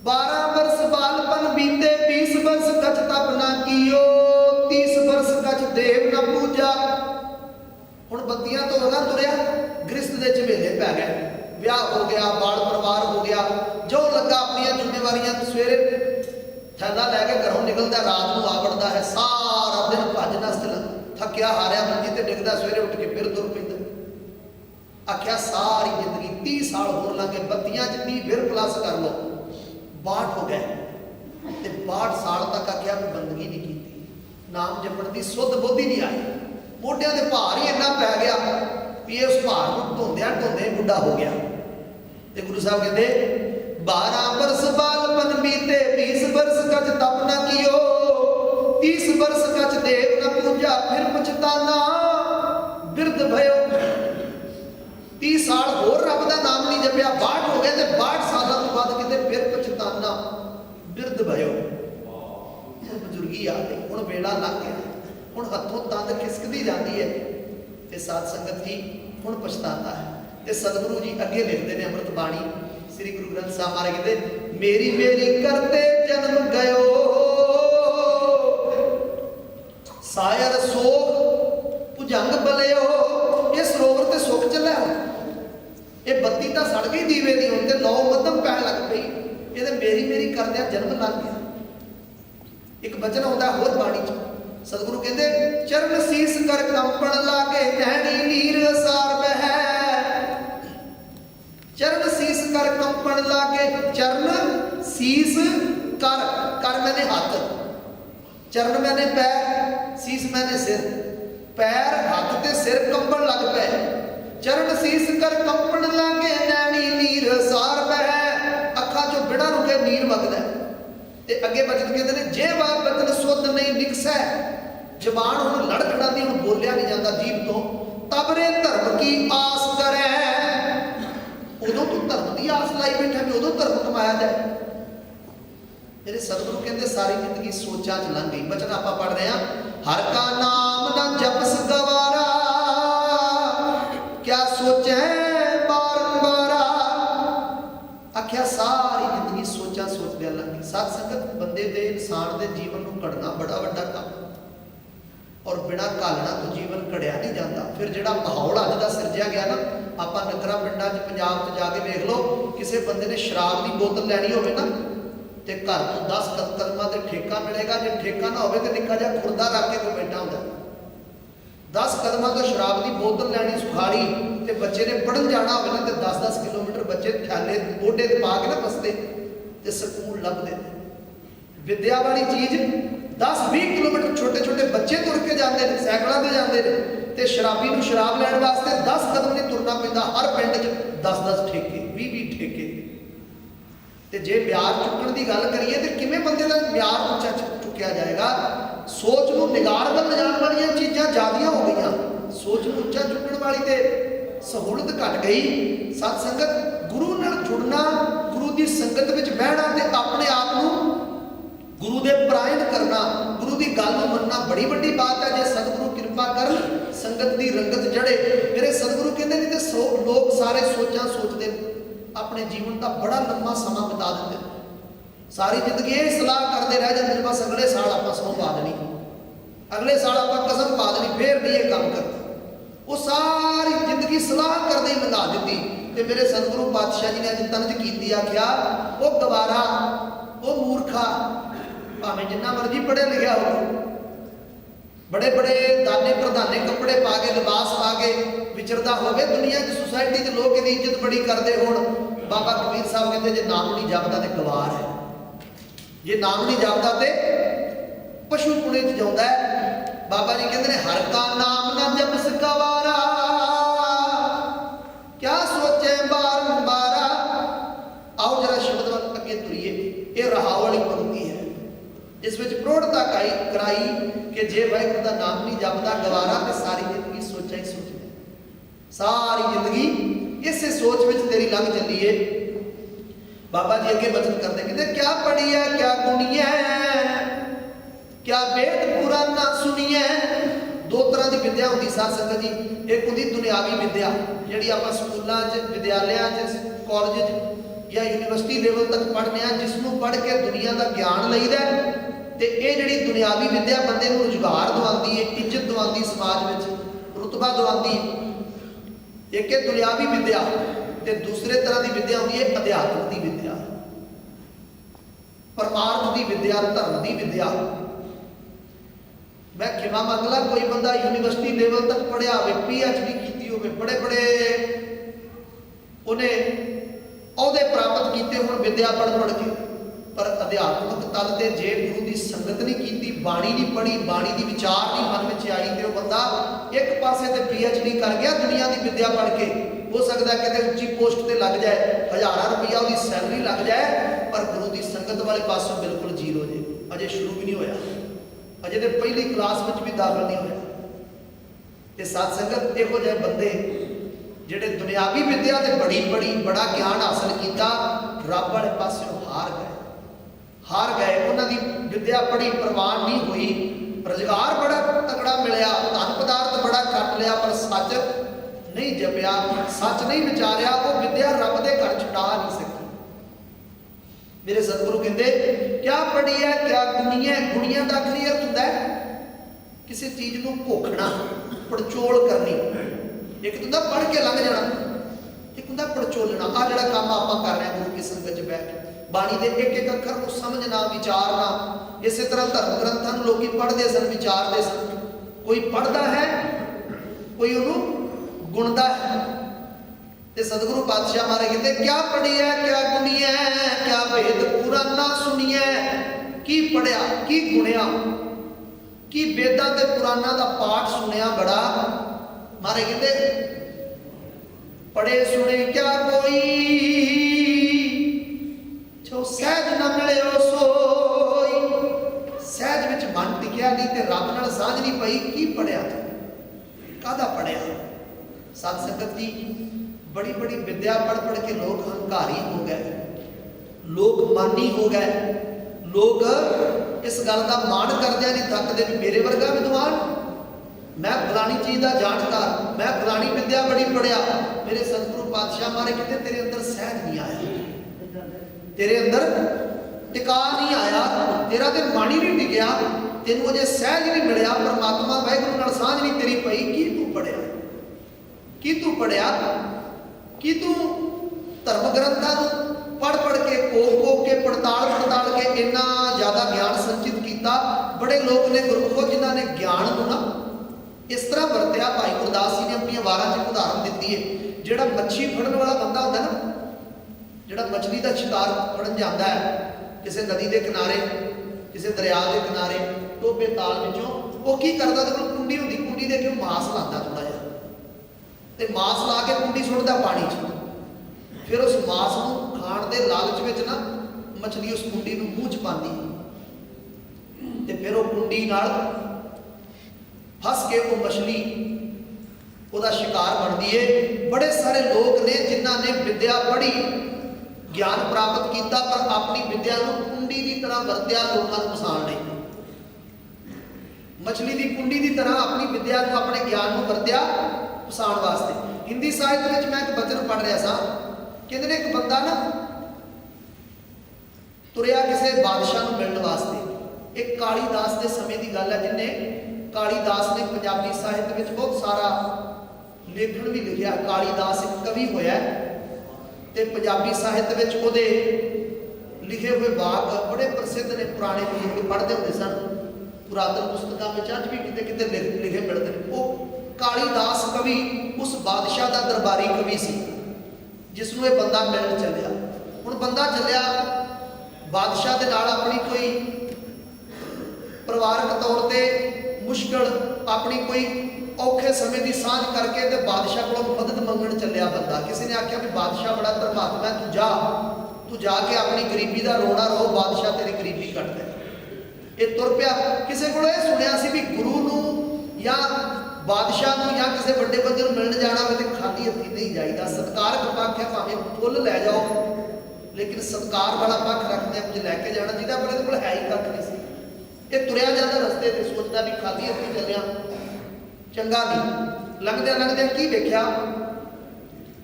12 ਬਰਸ ਬਾਲਪਨ ਬੀਤੇ, 20 ਬਰਸ ਕੱਚ ਤਪ ਨਾ ਕੀਓ, 30 ਬਰਸ ਕੱਚ ਦੇਵ ਨਾ ਪੂਜਾ। ਹੁਣ 32 ਤੋਂ ਅਗਾਂਹ ਤੁਰਿਆ, ਗ੍ਰਸਤ ਦੇ ਝਮੇਲੇ ਪੈ ਗਏ, ਵਿਆਹ ਹੋ ਗਿਆ, ਬਾਲ ਪਰਿਵਾਰ ਹੋ ਗਿਆ, ਜੋ ਲੱਗਾ ਆਪਣੀਆਂ ਜ਼ਿੰਮੇਵਾਰੀਆਂ। ਸਵੇਰੇ ਥੈਲਾ ਲੈ ਕੇ ਘਰੋਂ ਨਿਕਲਦਾ, ਰਾਤ ਨੂੰ ਆ ਵੜਦਾ ਹੈ, ਸਾਰਾ ਦਿਨ ਭੱਜ ਨਸ ਥੱਕਿਆ ਹਾਰਿਆ ਮੰਜੀ ਤੇ ਡਿੱਗਦਾ, ਸਵੇਰੇ ਉੱਠ ਕੇ ਫਿਰ ਤੁਰ ਪੈਂਦਾ। ਆਖਿਆ ਸਾਰੀ ਜ਼ਿੰਦਗੀ 30 ਸਾਲ ਹੋਰ ਲੰਘੇ, 32 'ਚ 30 ਫਿਰ ਪਲੱਸ ਕਰ ਲਓ, 62 ਹੋ ਗਏ। ਤੇ 62 ਸਾਲ ਤੱਕ ਆਖਿਆ ਕੋਈ ਬੰਦਗੀ ਨਹੀਂ ਕੀਤੀ, ਨਾਮ ਜਪਣ ਦੀ ਸੁੱਧ ਬੁੱਧ ਹੀ ਨਹੀਂ ਆਈ। ਮੋਢਿਆਂ ਦੇ ਭਾਰ ਹੀ ਇੰਨਾ ਪੈ ਗਿਆ ਵੀ ਇਹ ਉਸ ਭਾਰ ਨੂੰ ਢੋਂਦਿਆਂ ਬੁੱਢਾ ਹੋ ਗਿਆ। ਤੇ ਗੁਰੂ ਸਾਹਿਬ ਕਹਿੰਦੇ 12 ਬਰਸ ਬਾਲਪਨ ਬੀਤੇ, 20 ਬਰਸ ਕੱਚ ਤਪ ਨਾ ਕੀਓ, 30 ਬਰਸ ਕੱਚ ਦੇਵ ਨਾ ਪੂਜਾ, ਫਿਰ ਪਛਤਾਨਾ ਬਿਰਧ ਭਇਓ। 30 ਸਾਲ ਹੋਰ ਰੱਬ ਦਾ ਨਾਮ ਨਹੀਂ ਜਪਿਆ, 62 ਹੋ ਗਏ ਤੇ 62 ਸਾਲਾਂ ਤੋਂ ਬਾਅਦ ਕਿਤੇ ਫਿਰ ਪਛਤਾਨਾ ਬਿਰਧ ਭਇਓ। ਹੁਣ ਬਜ਼ੁਰਗੀ ਆ ਗਈ, ਹੁਣ ਵੇਲਾ ਲੰਘ ਗਿਆ, ਹੁਣ ਹੱਥੋਂ ਤੰਦ ਖਿਸਕਦੀ ਜਾਂਦੀ ਹੈ। ਤੇ ਸਾਧ ਸੰਗਤ ਜੀ, ਹੁਣ ਪਛਤਾਉਂਦਾ ਹੈ। ਤੇ ਸਤਿਗੁਰੂ ਜੀ ਅੱਗੇ ਲਿਖਦੇ ਨੇ ਅੰਮ੍ਰਿਤ ਬਾਣੀ, ਸ੍ਰੀ ਗੁਰੂ ਗ੍ਰੰਥ ਸਾਹਿਬ ਮਹਾਰਾਜ ਕਹਿੰਦੇ, ਮੇਰੀ ਕਰਤੇ ਜਨਮ ਗਇਓ, ਸਾਇਰ ਸੋਖ ਭੁਜੰਗ ਬਲਿਓ। ਇਹ ਸਰੋਵਰ ਤੇ ਸੁੱਕ ਚੱਲਿਆ, ਇਹ ਬੱਤੀ ਤਾਂ ਸੜ ਗਈ ਦੀਵੇ ਦੀ, ਹੁਣ ਤੇ ਲੋ ਮੱਧਮ ਪੈਣ ਲੱਗ ਪਈ। ਇਹਦੇ ਮੇਰੀ ਕਰਦਿਆਂ ਜਨਮ ਲੱਗ ਗਿਆ। ਇੱਕ ਬਚਨ ਆਉਂਦਾ ਹੋਰ ਬਾਣੀ 'ਚ, ਸਤਿਗੁਰੂ ਕਹਿੰਦੇ, ਚਰਨ ਸੀਸ ਕਰ ਕੰਪਣ ਲਾਗੇ, ਨੈਣੀ ਨੀਰ ਅਸਾਰ ਬਹਿ। ਚਰਨ ਸੀਸ ਕਰ ਕੰਪਣ ਲਾਗੇ, ਚਰਨ ਸੀਸ ਕਰ ਮੈਨੇ ਹੱਥ, ਚਰਨ ਮੈਨੇ ਪੈਰ, ਸੀਸ ਮੈਨੇ ਸਿਰ। ਪੈਰ ਹੱਥ ਤੇ ਸਿਰ ਕੰਬਣ ਲੱਗ ਪਏ। ਚਰਨ ਸੀਸ ਕਰ ਕੰਪਣ ਲਾਗੇ, ਨੈਣੀ ਨੀਰ ਅਸਾਰ ਬਹਿ। ਅੱਖਾਂ 'ਚੋਂ ਬਿਨਾਂ ਰੁਕੇ ਨੀਰ ਵਗਦਾ। ਤੇ ਅੱਗੇ ਬਚਨ ਕਹਿੰਦੇ ਨੇ, ਜੇ ਵਾਰ ਬਚਨ ਸੁਧ ਨਹੀਂ ਨਿਕਸੈ, ਜ਼ਬਾਨ ਹੁਣ ਲੜਖੜਾਂਦੀ, ਹੁਣ ਬੋਲਿਆ ਨਹੀਂ ਜਾਂਦਾ ਜੀਭ ਤੋਂ। ਤਬਰੇ ਧਰਮ ਕੀ ਆਸ ਕਰੈ, ਉਦੋਂ ਤੂੰ ਧਰਮ ਦੀ ਆਸ ਲਾਈ ਬੈਠਾ ਵੀ ਉਦੋਂ ਧਰਮ ਕਮਾਇਆ ਜਾਏ। ਮੇਰੇ ਸਤਿਗੁਰੂ ਕਹਿੰਦੇ ਸਾਰੀ ਜ਼ਿੰਦਗੀ ਸੋਚਾਂ 'ਚ ਲੰਘ ਗਈ। ਬਚਨ ਆਪਾਂ ਪੜ੍ਹ ਰਹੇ ਹਾਂ, ਹਰ ਕਾ ਨਾਮ ਨਾ ਜਪਸ ਗਵਾਰਾ, ਕਿਆ ਸੋਚੈ ਬਾਰੰਬਾਰਾ। ਆਖਿਆ ਸਾਰੀ ਜ਼ਿੰਦਗੀ ਸੋਚਾਂ ਸੋਚਦਿਆਂ ਲੰਘ ਗਈ। ਸਾਧ ਸੰਗਤ, ਬੰਦੇ ਦੇ ਇਨਸਾਨ ਦੇ ਜੀਵਨ ਨੂੰ ਘੜਨਾ ਬੜਾ ਵੱਡਾ ਕੰਮ, ਔਰ ਬਿਨਾਂ ਘਾਲਣਾ ਤੋਂ ਜੀਵਨ ਘੜਿਆ ਨਹੀਂ ਜਾਂਦਾ। ਫਿਰ ਜਿਹੜਾ ਮਾਹੌਲ ਅੱਜ ਦਾ ਸਿਰਜਿਆ ਗਿਆ ਨਾ, ਆਪਾਂ ਨਗਰਾਂ ਪਿੰਡਾਂ 'ਚ ਪੰਜਾਬ 'ਚ ਜਾ ਕੇ ਵੇਖ ਲਓ, ਕਿਸੇ ਬੰਦੇ ਨੇ ਸ਼ਰਾਬ ਦੀ ਬੋਤਲ ਲੈਣੀ ਹੋਵੇ ਨਾ, ਤੇ ਘਰ ਤੋਂ 10 ਕਦਮਾਂ ਤੇ ਠੇਕਾ ਮਿਲੇਗਾ। ਜੇ ਠੇਕਾ ਨਾ ਹੋਵੇ ਤੇ ਨਿੱਕਾ ਜਿਹਾ ਖੁਰਦਾ ਰੱਖ ਕੇ ਕੋਈ ਬੈਠਾ ਹੁੰਦਾ। 10 ਕਦਮਾਂ ਤੋਂ ਸ਼ਰਾਬ ਦੀ ਬੋਤਲ ਲੈਣੀ ਸੁਖਾਲੀ, ਤੇ ਬੱਚੇ ਨੇ ਪੜ੍ਹਨ ਜਾਣਾ ਹੋਵੇ ਨਾ, ਤੇ 10-10 ਕਿਲੋਮੀਟਰ ਬੱਚੇ ਥੈਲੇ ਮੋਢੇ ਤੇ ਪਾ ਕੇ ਨਾ ਬਸਤੇ ਤੇ ਸਕੂਲ ਲੱਭਦੇ ਨੇ। ਵਿਦਿਆ ਵਾਲੀ ਚੀਜ਼ 10-20 ਕਿਲੋਮੀਟਰ ਛੋਟੇ ਬੱਚੇ ਤੁਰ ਕੇ ਜਾਂਦੇ ਨੇ, ਸਾਈਕਲਾਂ ਤੇ ਜਾਂਦੇ ਨੇ। ਤੇ ਸ਼ਰਾਬੀ ਨੂੰ ਸ਼ਰਾਬ ਲੈਣ ਵਾਸਤੇ 10 ਕਦਮ ਨਹੀਂ ਤੁਰਨਾ ਪੈਂਦਾ। ਹਰ ਪਿੰਡ 'ਚ 10-10 ਠੇਕੇ, 20-20 ਠੇਕੇ। ਤੇ ਜੇ ਮਿਆਰ ਚੁੱਕਣ ਦੀ ਗੱਲ ਕਰੀਏ ਤੇ ਕਿਵੇਂ ਬੰਦੇ ਦਾ ਮਿਆਰ ਉੱਚਾ ਚੁੱਕਿਆ ਜਾਏਗਾ? ਸੋਚ ਨੂੰ ਨਿਗਾਰ ਵੱਲ ਲਿਜਾਣ ਵਾਲੀਆਂ ਚੀਜ਼ਾਂ ਜ਼ਿਆਦੀਆਂ ਹੋ ਗਈਆਂ, ਸੋਚ ਨੂੰ ਉੱਚਾ ਚੁੱਕਣ ਵਾਲੀ ਤੇ ਸਹੂਲਤ ਘਟ ਗਈ। ਸਤ ਸੰਗਤ, ਗੁਰੂ ਨਾਲ ਜੁੜਨਾ, ਗੁਰੂ ਦੀ ਸੰਗਤ ਵਿੱਚ ਬਹਿਣਾ ਤੇ ਆਪਣੇ ਆਪ ਨੂੰ ਗੁਰੂ ਦੇ ਪਰਾਇਣ ਕਰਨਾ, ਗੁਰੂ ਦੀ ਗੱਲ बड़ी वड्डी बात है जे सतगुरु कृपा कर संगत की रंगत जड़े। मेरे सतगुरु कहते नहीं तो लोग सारे सोचा सोचते अपने जीवन का बड़ा लंबा समा बिता देते, सारी जिंदगी ये सलाह करते रह जाते बस अगले साल आप सौ पा देनी, अगले साल आप कसम पा देनी, फिर नहीं ये काम करते। वो सारी जिंदगी सलाह करते ही लंघा दी। तो मेरे सतगुरु पातशाह जी ने अज तंज की आख्या वो गवारा वो मूर्खा भावें जिन्ना मर्जी पढ़े लिखा हो, बड़े बड़े दाने प्रधाने कपड़े पा के लिबास पा के विचरता हो दुनिया की सोसाइटी के लोग इसकी इज्जत बड़ी करते हो। बाबा कबीर साहब कहते जे नाम नहीं जपदा तो गवार है, जे नाम नहीं जपदा तो पशु पुणे च जाता है। बाबा जी कहते हैं हर का नाम ना जप गवारा, क्या सोचे बारंबारा। आओ जरा शब्द अगे तुरीए, ये रहाव वाली पंक्ति है, इस विच प्रौढ़ता कराई कि जे वाहिगुरू का नाम नहीं जपदा गवारा तो सारी जिंदगी सोचा ही सोचना, सारी जिंदगी इस सोच में तेरी लंघ चली है। बाबा जी अगे वचन करते कहते क्या पढ़ी है क्या गुणी है, क्या वेद पुराना सुनी है। दो तरह की विद्या होती साध संगत जी, एक होती दुनियावी विद्या जी आप स्कूलों विद्यालयों कॉलेज या यूनिवर्सिटी लेवल तक पढ़ने हैं, जिसनों पढ़ के दुनिया का ज्ञान लईदा। तो ये जी दुनियावी विद्या बंदे को रुजगार दवाती है, इज्जत दवाती, समाज में रुतबा दवाती। एक है दुनियावी विद्या, तो दूसरे तरह की विद्या होती है अध्यात्म की विद्या, परमार्थ की विद्या, धर्म की विद्या। मैं खिमा मंग ला कोई बंदा यूनिवर्सिटी लेवल तक पढ़िया हो, PhD की हो, बड़े बड़े उन्हें अहदे प्राप्त किए हो विद्या पढ़ पढ़ के, पर अध्यात्मक तल से जे गुरु की संगत नहीं की, बाणी नहीं पढ़ी, बाणी की विचार नहीं मन में आई, तो बंदा एक पासे तो PhD कर गया दुनिया की विद्या पढ़ के, हो सकता है कि उच्ची पोस्ट पर लग जाए, हज़ारां रुपया उसकी सैलरी लग जाए, पर गुरु की संगत वाले पासों बिल्कुल जीरो जे, अजे शुरू भी नहीं होया, अजे तो पहली क्लास में भी दाखिल नहीं होया। तो साध संगत इहो जिहे बंदे जिहड़े दुनियावी विद्या ते बड़ी बड़ी बड़ा ज्ञान हासिल किया, रब वाले पासों हार गए। उन्होंने विद्या बड़ी प्रवान नहीं हुई, रोजगार बड़ा तगड़ा मिलया, धन पदार्थ बड़ा कट लिया, पर सच नहीं जपिया, सच नहीं विचारिया, वो विद्या रब के घर छुड़ा नहीं सकी। मेरे सतगुरु कहते क्या पढ़ी है क्या गुणी है। गुणिया का आखिरी अर्थ होता है किसी चीज को भोखना, पड़चोल करनी। एक तो पढ़ के लंघ जाना, एक होंगे पड़चोलना। आ जो काम आप कर रहे हैं गुरु की संगत बैठ के बाणी के एक एक अखर को समझना, विचारना। इस तरह धर्म ग्रंथों लोग पढ़ते सन, विचारते सन। कोई पढ़ता है, कोई उन्होंने गुणता है। तो सतगुरु पातशाह महाराज कहते क्या पढ़ी है क्या गुणी है, क्या भेद पुराना सुनिए। की पढ़िया की गुणिया, की वेदां ते पुराना का पाठ सुनिया बड़ा। महाराज कहते पढ़े सुने क्या कोई, जो सहज न मिले हो सोई। सहज विच मन टिकिया नहीं ते रब नाल साझ नहीं पई। की पढ़िया कादा पढ़िया। सत संगत जी बड़ी बड़ी विद्या पढ़ पढ़ के लोग हंकारी हो गए, लोग मानी हो गए। लोग इस गल का मान करदे नहीं थकते भी मेरे वर्गा विद्वान, मैं फलानी चीज़ का जानकार, मैं फलानी विद्या बड़ी पढ़िया। मेरे सतगुरु पातशाह मारे कहते तेरे अंदर सहज नहीं आया, तेरे अंदर टिका नहीं आया, तेरा तो मन ही नहीं टिकया। तेन अजे सहज नहीं मिलया, परमात्मा वाहिगुरू नाल साझ नहीं तेरी पई। की तू पढ़िया, की तू पढ़िया, कि तू धर्म ग्रंथों पढ़ पढ़ के कोक के पड़ताल के इन्ना ज़्यादा ज्ञान संचित किया। बड़े लोग ने गुरमुखो जिन्होंने ज्ञान को ना इस तरह वरत्या। भाई गुरदास जी ने अपनी वारां च उदाहरण दी है। जिहड़ा मच्छी फड़न वाला बंदा होंदा ना, जिहड़ा मछली का शिकार फड़न जाता है किसी नदी के किनारे, किसी दरिया के किनारे, टोबे ताल विचों, वो की करता, तो कुंडी होंदी, कुंडी दे के मांस लाता थोड़ा जिहा, ते मांस ला के कुंडी सुट्टदा पानी च। फिर उस मांस को खाण के लालच में ना मछली उस कुंडी को मूँह च पाती, ते फिर वो कुंडी नाल फस के वो मछली उसका शिकार बनती है। बड़े सारे लोग ने जिन्हों ने विद्या पढ़ी, ज्ञान प्राप्त किया, पर अपनी विद्या को कुंडी की तरह वरत्या, लोगों को फसान नहीं। मछली की कुंडी की तरह अपनी विद्या को, अपने ज्ञान को वरत्या फसाण वास्ते। हिंदी साहित्य में मैं एक वचन पढ़ रहा था, कहते ने एक बंदा ना तुरिया किसी बादशाह को मिलने वास्ते। एक कालीदास के समय की गल है, जिन्हें कालीदास ने पंजाबी साहित्य में बहुत सारा लेखन भी लिखा। कालीदास एक कवि होया ते पंजाबी साहित्य में उहदे लिखे हुए वाक बड़े प्रसिद्ध ने। पुराने बुजुर्ग पढ़ते होंगे सन, पुरातन पुस्तकों में अज भी किते किते लिखे मिलते हैं। वो कालीदास कवि उस बादशाह का दरबारी कवि सी जिसनों ये बंदा मिलण चलिया। हुण बंदा चलिया बादशाह के नाल अपनी कोई परिवारक तौर पर मुश्किल, अपनी कोई औखे समय की सांझ करके ते बादशाह को मदद मंगण चलिया बंदा। किसी ने आख्या भी बादशाह बड़ा धर्मात्मा है, तू जाके अपनी गरीबी का रोना रो, बादशाह तेरी गरीबी कट दे। ये तुर पिया। किसी को सुनिया सी भी गुरु नूं या बादशाह नूं या किसी बड़े बंदे नूं मिलण जाना हो तो खाली हथी नहीं जाइदा। सत्कारक पक्ष है, भावें फुल लै जाओ, लेकिन सत्कार वाला पक्ष रखते कुछ लैके जाना चाहिए। पर इहदे कोल है ही कख नहीं सी। ये तुरिया जाता रस्ते ते सोचता भी खाली हथी चलिया चंगा नहीं। लंघदे लंघदे की वेख्या,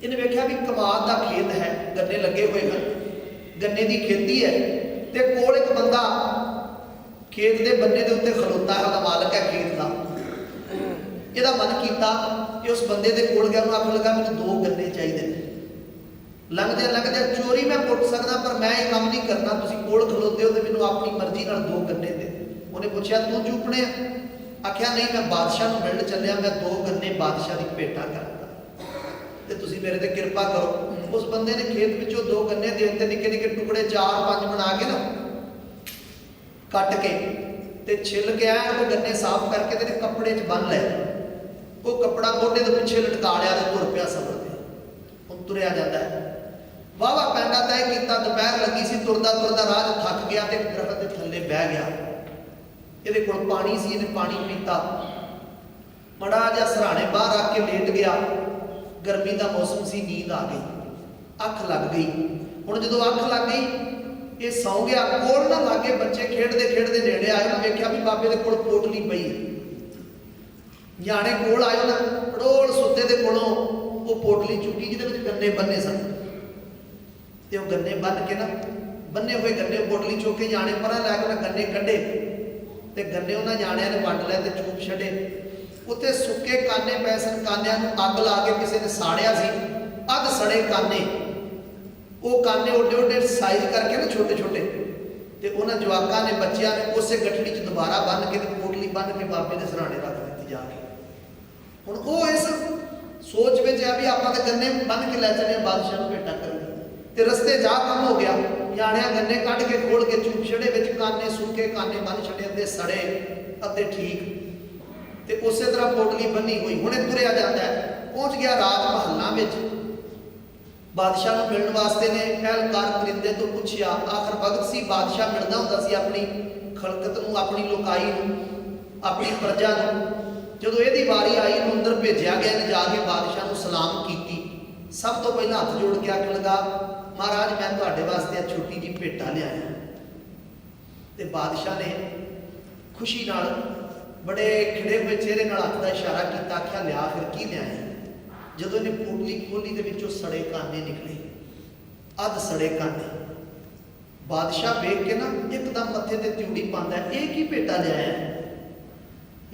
इन्हें वेख्या भी कमाल का खेत है, गन्ने लगे हुए हैं, गन्ने की खेती है, ते कोल एक बंदा खेत के बन्ने के उत्ते खलोता है, वह मालक है खेत का। यदा मन किया कि उस बंदे के कोल गया, उन्हें आखन लगा मैंने 2 गन्ने चाहिए। लंघदे लंघदे चोरी मैं पुट सकदा पर मैं ये काम नहीं करना, तुसीं कोल खलोते हो तो मैनूं अपनी मर्जी नाल 2 गन्ने दे। उन्हें पूछा तू चुपने? आख्या नहीं, मैं बादशाह नूं मिलण चलिया, मैं 2 गन्ने बादशाह की भेटा करांगा ते तुसीं मेरे ते किरपा करो। उस बंदे ने खेत विचों 2 गन्ने दे दिते, निक्के निक्के टुकड़े 4-5 बना के ना कट के ते छिल के आया, वो गन्ने साफ करके तेरे कपड़े च बन लै। वो कपड़ा मोढे के पिछे लटका लिया तो तुर पिया सफर ते। हुण तुरिया जाता है, वाहवा पैंडा तय किया, दोपहर लगी सी, तुरदा तुरदा राह थक गया ते दरख्त के थल्ले बह गया। ये कोल पानी सी, इन्हें पानी पीता, मड़ा जा सराहने बाहर रख के लेट गया। गर्मी का मौसम सी, नींद आ गई, अख लग गई। हुण जदों अख लग गई ये सौ गया। कोल ना लागे बच्चे खेडते खेडते नेड़े आए, उन्हें वेख्या भी बाबे दे कोल पोटली पई है। न्याणे कोल आए, उन्हें पड़ोल सुते दे कोलों वो पोटली चुकी जिहदे विच गन्ने बन्ने सन, ते वो गन्ने बन के ना बन्ने हुए गन्ने पोटली चुक के न्याणे परां लै के उन्हें गन्ने कढे ते गन्ने उन्हें न्याणिਆਂ ने वंड लै ते चूप छड़े। उत्ते सुके काने पै सन, कानिਆਂ ਨੂੰ ਅੱਗ ला के किसी ने साड़िया सी। अध सड़े काने, वो काने ओडे ओडे साइज करके ना छोटे छोटे, ते उन्हें जवाकां ने बच्चियां ने उस गठड़ी च दोबारा बन के पोटली बन के बाबे के सराहने रख दी जाके। हुण वो इस सोच में आ भी आप गन्ने बन के लै चले बादशाह को भेटा करनी, ते रस्ते जा कम हो गया। न्याणिਆਂ गन्ने कढ़ के खोल के चूप छड़े, विच काने सुके काने बन छड़े, अद्धे सड़े अद्धे ठीक, ते उस तरह पोटली बनी हुई। हुणे तुरिया जाता है, पहुँच गया राज महलों में। बादशाह को मिलने वास्ते ने एहलकार परिंदे तो पूछया, आखिर वक्त सी बादशाह मिलता होंदा सी अपनी खलकत नूं, अपनी लोकाई नूं, अपनी प्रजा नूं। जदों इहदी वारी आई, अंदर भेजा गया, ने जाके बादशाह नूं सलाम कीती। सब तो पहला हथ जोड़ के आखन लगा, महाराज मैं तुहाडे वास्ते छोटी जी भेटा लिआया। ते बादशाह ने खुशी नाल बड़े खिड़े हुए चेहरे नाल हथ दा इशारा किया, आख्या लिया फिर की लिआया। जदों इन्हें पोटली खोली दे विचों सड़े काने निकले, अध सड़े काने। बादशाह वेख के ना एकदम मत्थे ते त्यूड़ी पांदा है, ये की भेटा लिआया है?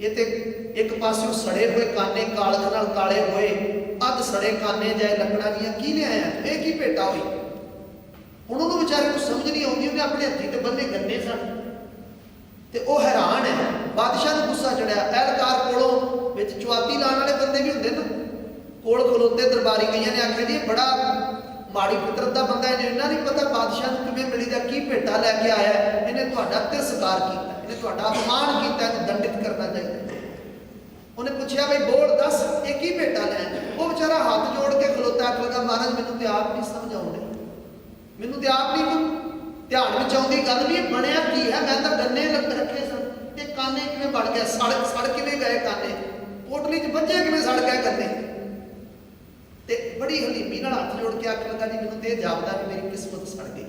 ये ते एक पासों सड़े हुए काने कालख नाल काले हुए, अध सड़े काने जाए लकड़ा जियां की लिआया, ये की भेटा हुई? हुण उहनूं विचारे को समझ नहीं आउंदी, उहने अपने हत्थी ते बन्ने गन्ने सन ते वो हैरान है। बादशाह नूं गुस्सा चढ़िया। एहलकार कोलों विच चुआती लाने वाले बंदे भी हुंदे ना, कोल खलोते दरबारी कईयां ने आख्या जी बड़ा माड़ी फितरत का बंदा, इन्हें इन्ना नहीं पता बादशाह नूं किवें मिली दा, की भेटा लैके आया, इन्हें तुहाडा तिरस्कार कीता, इन्हें तुहाडा अपमान कीता, इन्हें दंडित करना चाहिए। उन्हें पूछा भाई बोल दस ये की भेटा लै? वो बेचारा हाथ जोड़ के खलोता, आख लगा महाराज मैनूं ते आप नहीं समझ आउंदी, मैनूं ते आप नहीं ध्यान में आउंदी गल भी बनिया की है। मैं तो गन्ने रखे सन, ये काने किवें बन गए, सड़ किवें गए काने, पोटली च बच्चे किवें सड़ गए गन्ने? ते बड़ी हलीमी नाल हाथ जोड़ के आख लगा जी मैनूं ते जापदा कि मेरी किस्मत सड़ गई,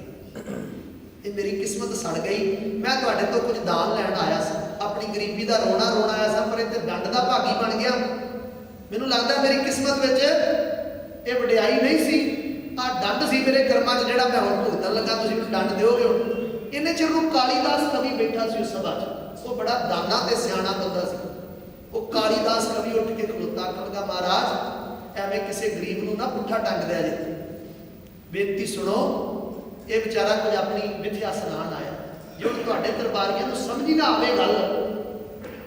ये मेरी किस्मत सड़ गई। मैं तुहाडे तो कुछ दान लैण आया सी, अपनी ਗਰੀਬੀ ਦਾ ਰੋਣਾ ਰੋਣਾ ਆਇਆ ਸਾਂ, ਪਰ ਇੱਥੇ ਦੰਡ ਦਾ ਭਾਗੀ ਬਣ ਗਿਆ। ਮੈਨੂੰ ਲੱਗਦਾ ਮੇਰੀ ਕਿਸਮਤ ਵਿੱਚ ਇਹ ਵਡਿਆਈ ਨਹੀਂ ਸੀ, ਆਹ ਦੰਡ ਸੀ ਮੇਰੇ ਕਰਮਾਂ 'ਚ ਜਿਹੜਾ ਮੈਂ ਹੁਣ ਭੁਗਤਣ ਲੱਗਾ। ਤੁਸੀਂ ਮੈਨੂੰ ਦੰਡ ਦਿਓਗੇ ਹੁਣ। ਇੰਨੇ ਚਿਰ ਨੂੰ ਕਾਲੀਦਾਸ ਕਵੀ ਬੈਠਾ ਸੀ ਉਸ ਸਭਾ 'ਚ। ਉਹ ਬੜਾ ਦਾਨਾ ਤੇ ਸਿਆਣਾ ਬੰਦਾ ਸੀ। ਉਹ ਕਾਲੀਦਾਸ ਕਵੀ ਉੱਠ ਕੇ ਖਲੋਤਾ, ਕਹਿੰਦਾ ਮਹਾਰਾਜ ਐਵੇਂ ਕਿਸੇ ਗਰੀਬ ਨੂੰ ਨਾ ਪੁੱਠਾ ਟੰਗ ਦਿਆ ਜੇ, ਬੇਨਤੀ ਸੁਣੋ। ਇਹ ਵਿਚਾਰਾ ਕੁਝ ਆਪਣੀ ਮਿੱਥਿਆ ਸੁਣਾਉਣ ਆਇਆ। ਜੇ ਹੁਣ ਤੁਹਾਡੇ ਦਰਬਾਰੀਆਂ ਨੂੰ ਸਮਝ ਹੀ ਨਾ ਆਵੇ ਗੱਲ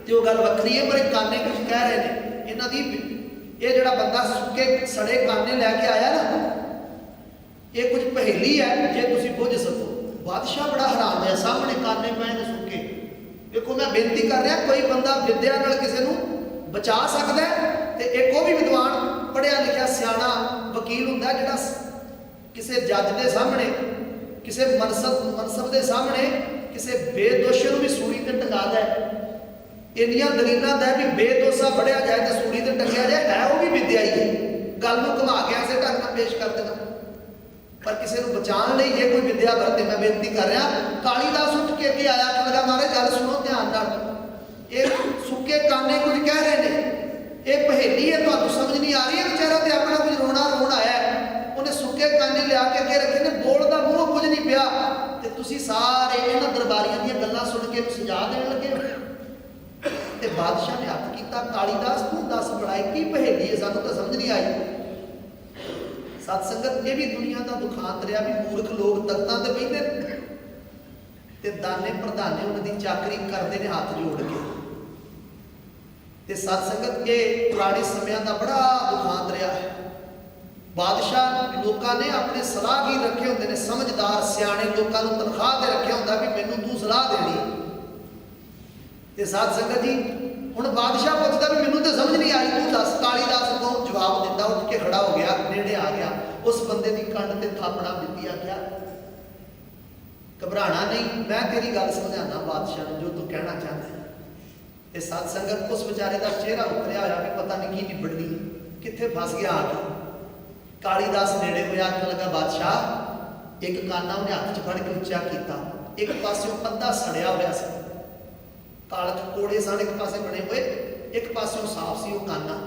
ਤੇ ਉਹ ਗੱਲ ਵੱਖਰੀ ਹੈ, ਪਰ ਇਹ ਕਾਨੇ ਕੁਝ ਕਹਿ ਰਹੇ ਨੇ। ਇਹਨਾਂ ਦੀ ਇਹ ਜਿਹੜਾ ਬੰਦਾ ਸੁੱਕੇ ਸੜੇ ਕਾਨੇ ਲੈ ਕੇ ਆਇਆ ਨਾ, ਇਹ ਕੁਝ ਪਹੇਲੀ ਹੈ ਜੇ ਤੁਸੀਂ ਬੁੱਝ ਸਕੋ। ਬਾਦਸ਼ਾਹ ਬੜਾ ਹੈਰਾਨ ਹੋਇਆ, ਸਾਹਮਣੇ ਕਾਨੇ ਪਏ ਨੇ ਸੁੱਕੇ। ਦੇਖੋ ਮੈਂ ਬੇਨਤੀ ਕਰ ਰਿਹਾ, ਕੋਈ ਬੰਦਾ ਵਿਦਿਆ ਨਾਲ ਕਿਸੇ ਨੂੰ ਬਚਾ ਸਕਦਾ ਤੇ ਇੱਕ ਉਹ ਵੀ ਵਿਦਵਾਨ ਪੜ੍ਹਿਆ ਲਿਖਿਆ ਸਿਆਣਾ ਵਕੀਲ ਹੁੰਦਾ ਜਿਹੜਾ ਕਿਸੇ ਜੱਜ ਦੇ ਸਾਹਮਣੇ, ਕਿਸੇ ਮਨਸਬ ਦੇ ਸਾਹਮਣੇ ਕਿਸੇ ਬੇਦੋਸ਼ੀ ਨੂੰ ਵੀ ਸੂਲੀ ਤੇ ਟੰਗਾ ਦੇ। ਇੰਨੀਆਂ ਦਲੀਲਾਂ ਦਾ ਵੀ ਬੇਦੋਸ਼ਾ ਫੜਿਆ ਜਾਏ ਤੇ ਸੂਲੀ ਤੇ ਟੰਗਿਆ ਜਾਏ, ਹੈ ਉਹ ਵੀ ਵਿਦਿਆ ਹੀ ਹੈ। ਗੱਲ ਨੂੰ ਘੁਮਾ ਕੇ ਐਸੇ ਢੰਗ ਨਾਲ ਪੇਸ਼ ਕਰ ਦੇਣਾ। ਪਰ ਕਿਸੇ ਨੂੰ ਬਚਾਉਣ ਲਈ ਜੇ ਕੋਈ ਵਿਦਿਆ ਵਰਤੇ, ਮੈਂ ਬੇਨਤੀ ਕਰ ਰਿਹਾ, ਕਾਲੀਦਾਸ ਉੱਠ ਕੇ ਅੱਗੇ ਆਇਆ ਕਿ ਲਗਾ ਮਾਰੇ ਗੱਲ ਸੁਣੋ ਧਿਆਨ ਨਾਲ। ਇਹ ਸੁੱਕੇ ਕਾਨੇ ਕੁਝ ਕਹਿ ਰਹੇ ਨੇ, ਇਹ ਪਹੇਲੀ ਹੈ, ਤੁਹਾਨੂੰ ਸਮਝ ਨਹੀਂ ਆ ਰਹੀ। ਇਹ ਵਿਚਾਰਾ ਤੇ ਆਪਣਾ ਕੁਝ ਰੋਣਾ ਰੋਣ ਆਇਆ, ਉਹਨੇ ਸੁੱਕੇ ਕਾਨੇ ਲਿਆ ਕੇ ਅੱਗੇ ਰੱਖੇ ਨੇ, ਬੋਲਦਾ ਮੂੰਹ ਕੁਝ ਨਹੀਂ ਪਿਆ ਤੇ ਤੁਸੀਂ ਸਾਰੇ ਇਹਨਾਂ ਦਰਬਾਰੀਆਂ ਦੀਆਂ ਗੱਲਾਂ ਸੁਣ ਕੇ ਇਹਨੂੰ ਸਜਾ ਦੇਣ ਲੱਗੇ ਹੋ। ਤੇ ਬਾਦਸ਼ਾਹ ਨੇ ਹੱਥ ਕੀਤਾ, ਕਾਲੀਦਾਸ ਤੂੰ ਦੱਸ ਬੜਾਈ ਕੀ ਪਹੇਲੀ ਹੈ, ਸਾਨੂੰ ਤਾਂ ਸਮਝ ਨਹੀਂ ਆਈ। ਸਤ ਸੰਗਤ, ਇਹ ਵੀ ਦੁਨੀਆ ਦਾ ਦੁਖਾਂਤ ਰਿਹਾ ਵੀ ਮੂਰਖ ਲੋਕ ਤਖਤਾਂ ਤੇ ਬੈਠੇ ਤੇ ਦਾਨੇ ਪ੍ਰਧਾਨੇ ਉਹਨਾਂ ਦੀ ਚਾਕਰੀ ਕਰਦੇ ਨੇ ਹੱਥ ਜੋੜ ਕੇ। ਤੇ ਸਤ ਸੰਗਤ, ਇਹ ਪੁਰਾਣੇ ਸਮਿਆਂ ਦਾ ਬੜਾ ਦੁਖਾਂਤ ਰਿਹਾ ਹੈ। ਬਾਦਸ਼ਾਹ ਲੋਕਾਂ ਨੇ ਆਪਣੇ ਸਲਾਹਗੀਰ ਰੱਖੇ ਹੁੰਦੇ ਨੇ, ਸਮਝਦਾਰ ਸਿਆਣੇ ਲੋਕਾਂ ਨੂੰ ਤਨਖਾਹ ਤੇ ਰੱਖਿਆ ਹੁੰਦਾ ਵੀ ਮੈਨੂੰ ਤੂੰ ਸਲਾਹ ਦੇਣੀ। ਤੇ ਸਤ ਸੰਗਤ ਜੀ, ਹੁਣ ਬਾਦਸ਼ਾਹ ਪੁੱਛਦਾ ਵੀ ਮੈਨੂੰ ਤਾਂ ਸਮਝ ਨਹੀਂ ਆਈ, ਤੂੰ ਦੱਸ। ਕਾਲੀਦਾਸ ਨੂੰ ਜਵਾਬ ਦਿੰਦਾ, ਉੱਠ ਕੇ ਖੜਾ ਹੋ ਗਿਆ, ਨੇੜੇ ਆ ਗਿਆ, ਉਸ ਬੰਦੇ ਦੀ ਕੰਨ ਤੇ ਥਾਪੜਾ ਦਿੱਤੀ, ਆਖਿਆ ਘਬਰਾਣਾ ਨਹੀਂ, ਮੈਂ ਤੇਰੀ ਗੱਲ ਸਮਝਾਣਾ ਬਾਦਸ਼ਾਹ ਨੂੰ ਜੋ ਤੂੰ ਕਹਿਣਾ ਚਾਹੁੰਦਾ ਹੈ। ਤੇ ਸਤ ਸੰਗਤ, ਉਸ ਵਿਚਾਰੇ ਦਾ ਚਿਹਰਾ ਉਤਰਿਆ ਹੋਇਆ ਵੀ ਪਤਾ ਨਹੀਂ ਕੀ ਨਿਬੜ ਗਈ, ਕਿੱਥੇ ਫਸ ਗਿਆ ਆ ਕੇ। ਕਾਲੀਦਾਸ ਨੇੜੇ ਹੋਇਆ, ਆਖਣ ਲੱਗਾ ਬਾਦਸ਼ਾਹ, ਇੱਕ ਕਾਨਾ ਉਹਨੇ ਹੱਥ 'ਚ ਫੜ ਕੇ ਉੱਚਾ ਕੀਤਾ। ਇੱਕ ਪਾਸਿਓਂ ਅੱਧਾ ਸੜਿਆ ਹੋਇਆ ਸੀ, ਕਾਲਖ ਕੋੜੇ ਸਨ ਇੱਕ ਪਾਸੇ ਬਣੇ ਹੋਏ, ਇੱਕ ਪਾਸਿਓਂ ਸਾਫ਼ ਸੀ ਉਹ ਕਾਨਾ।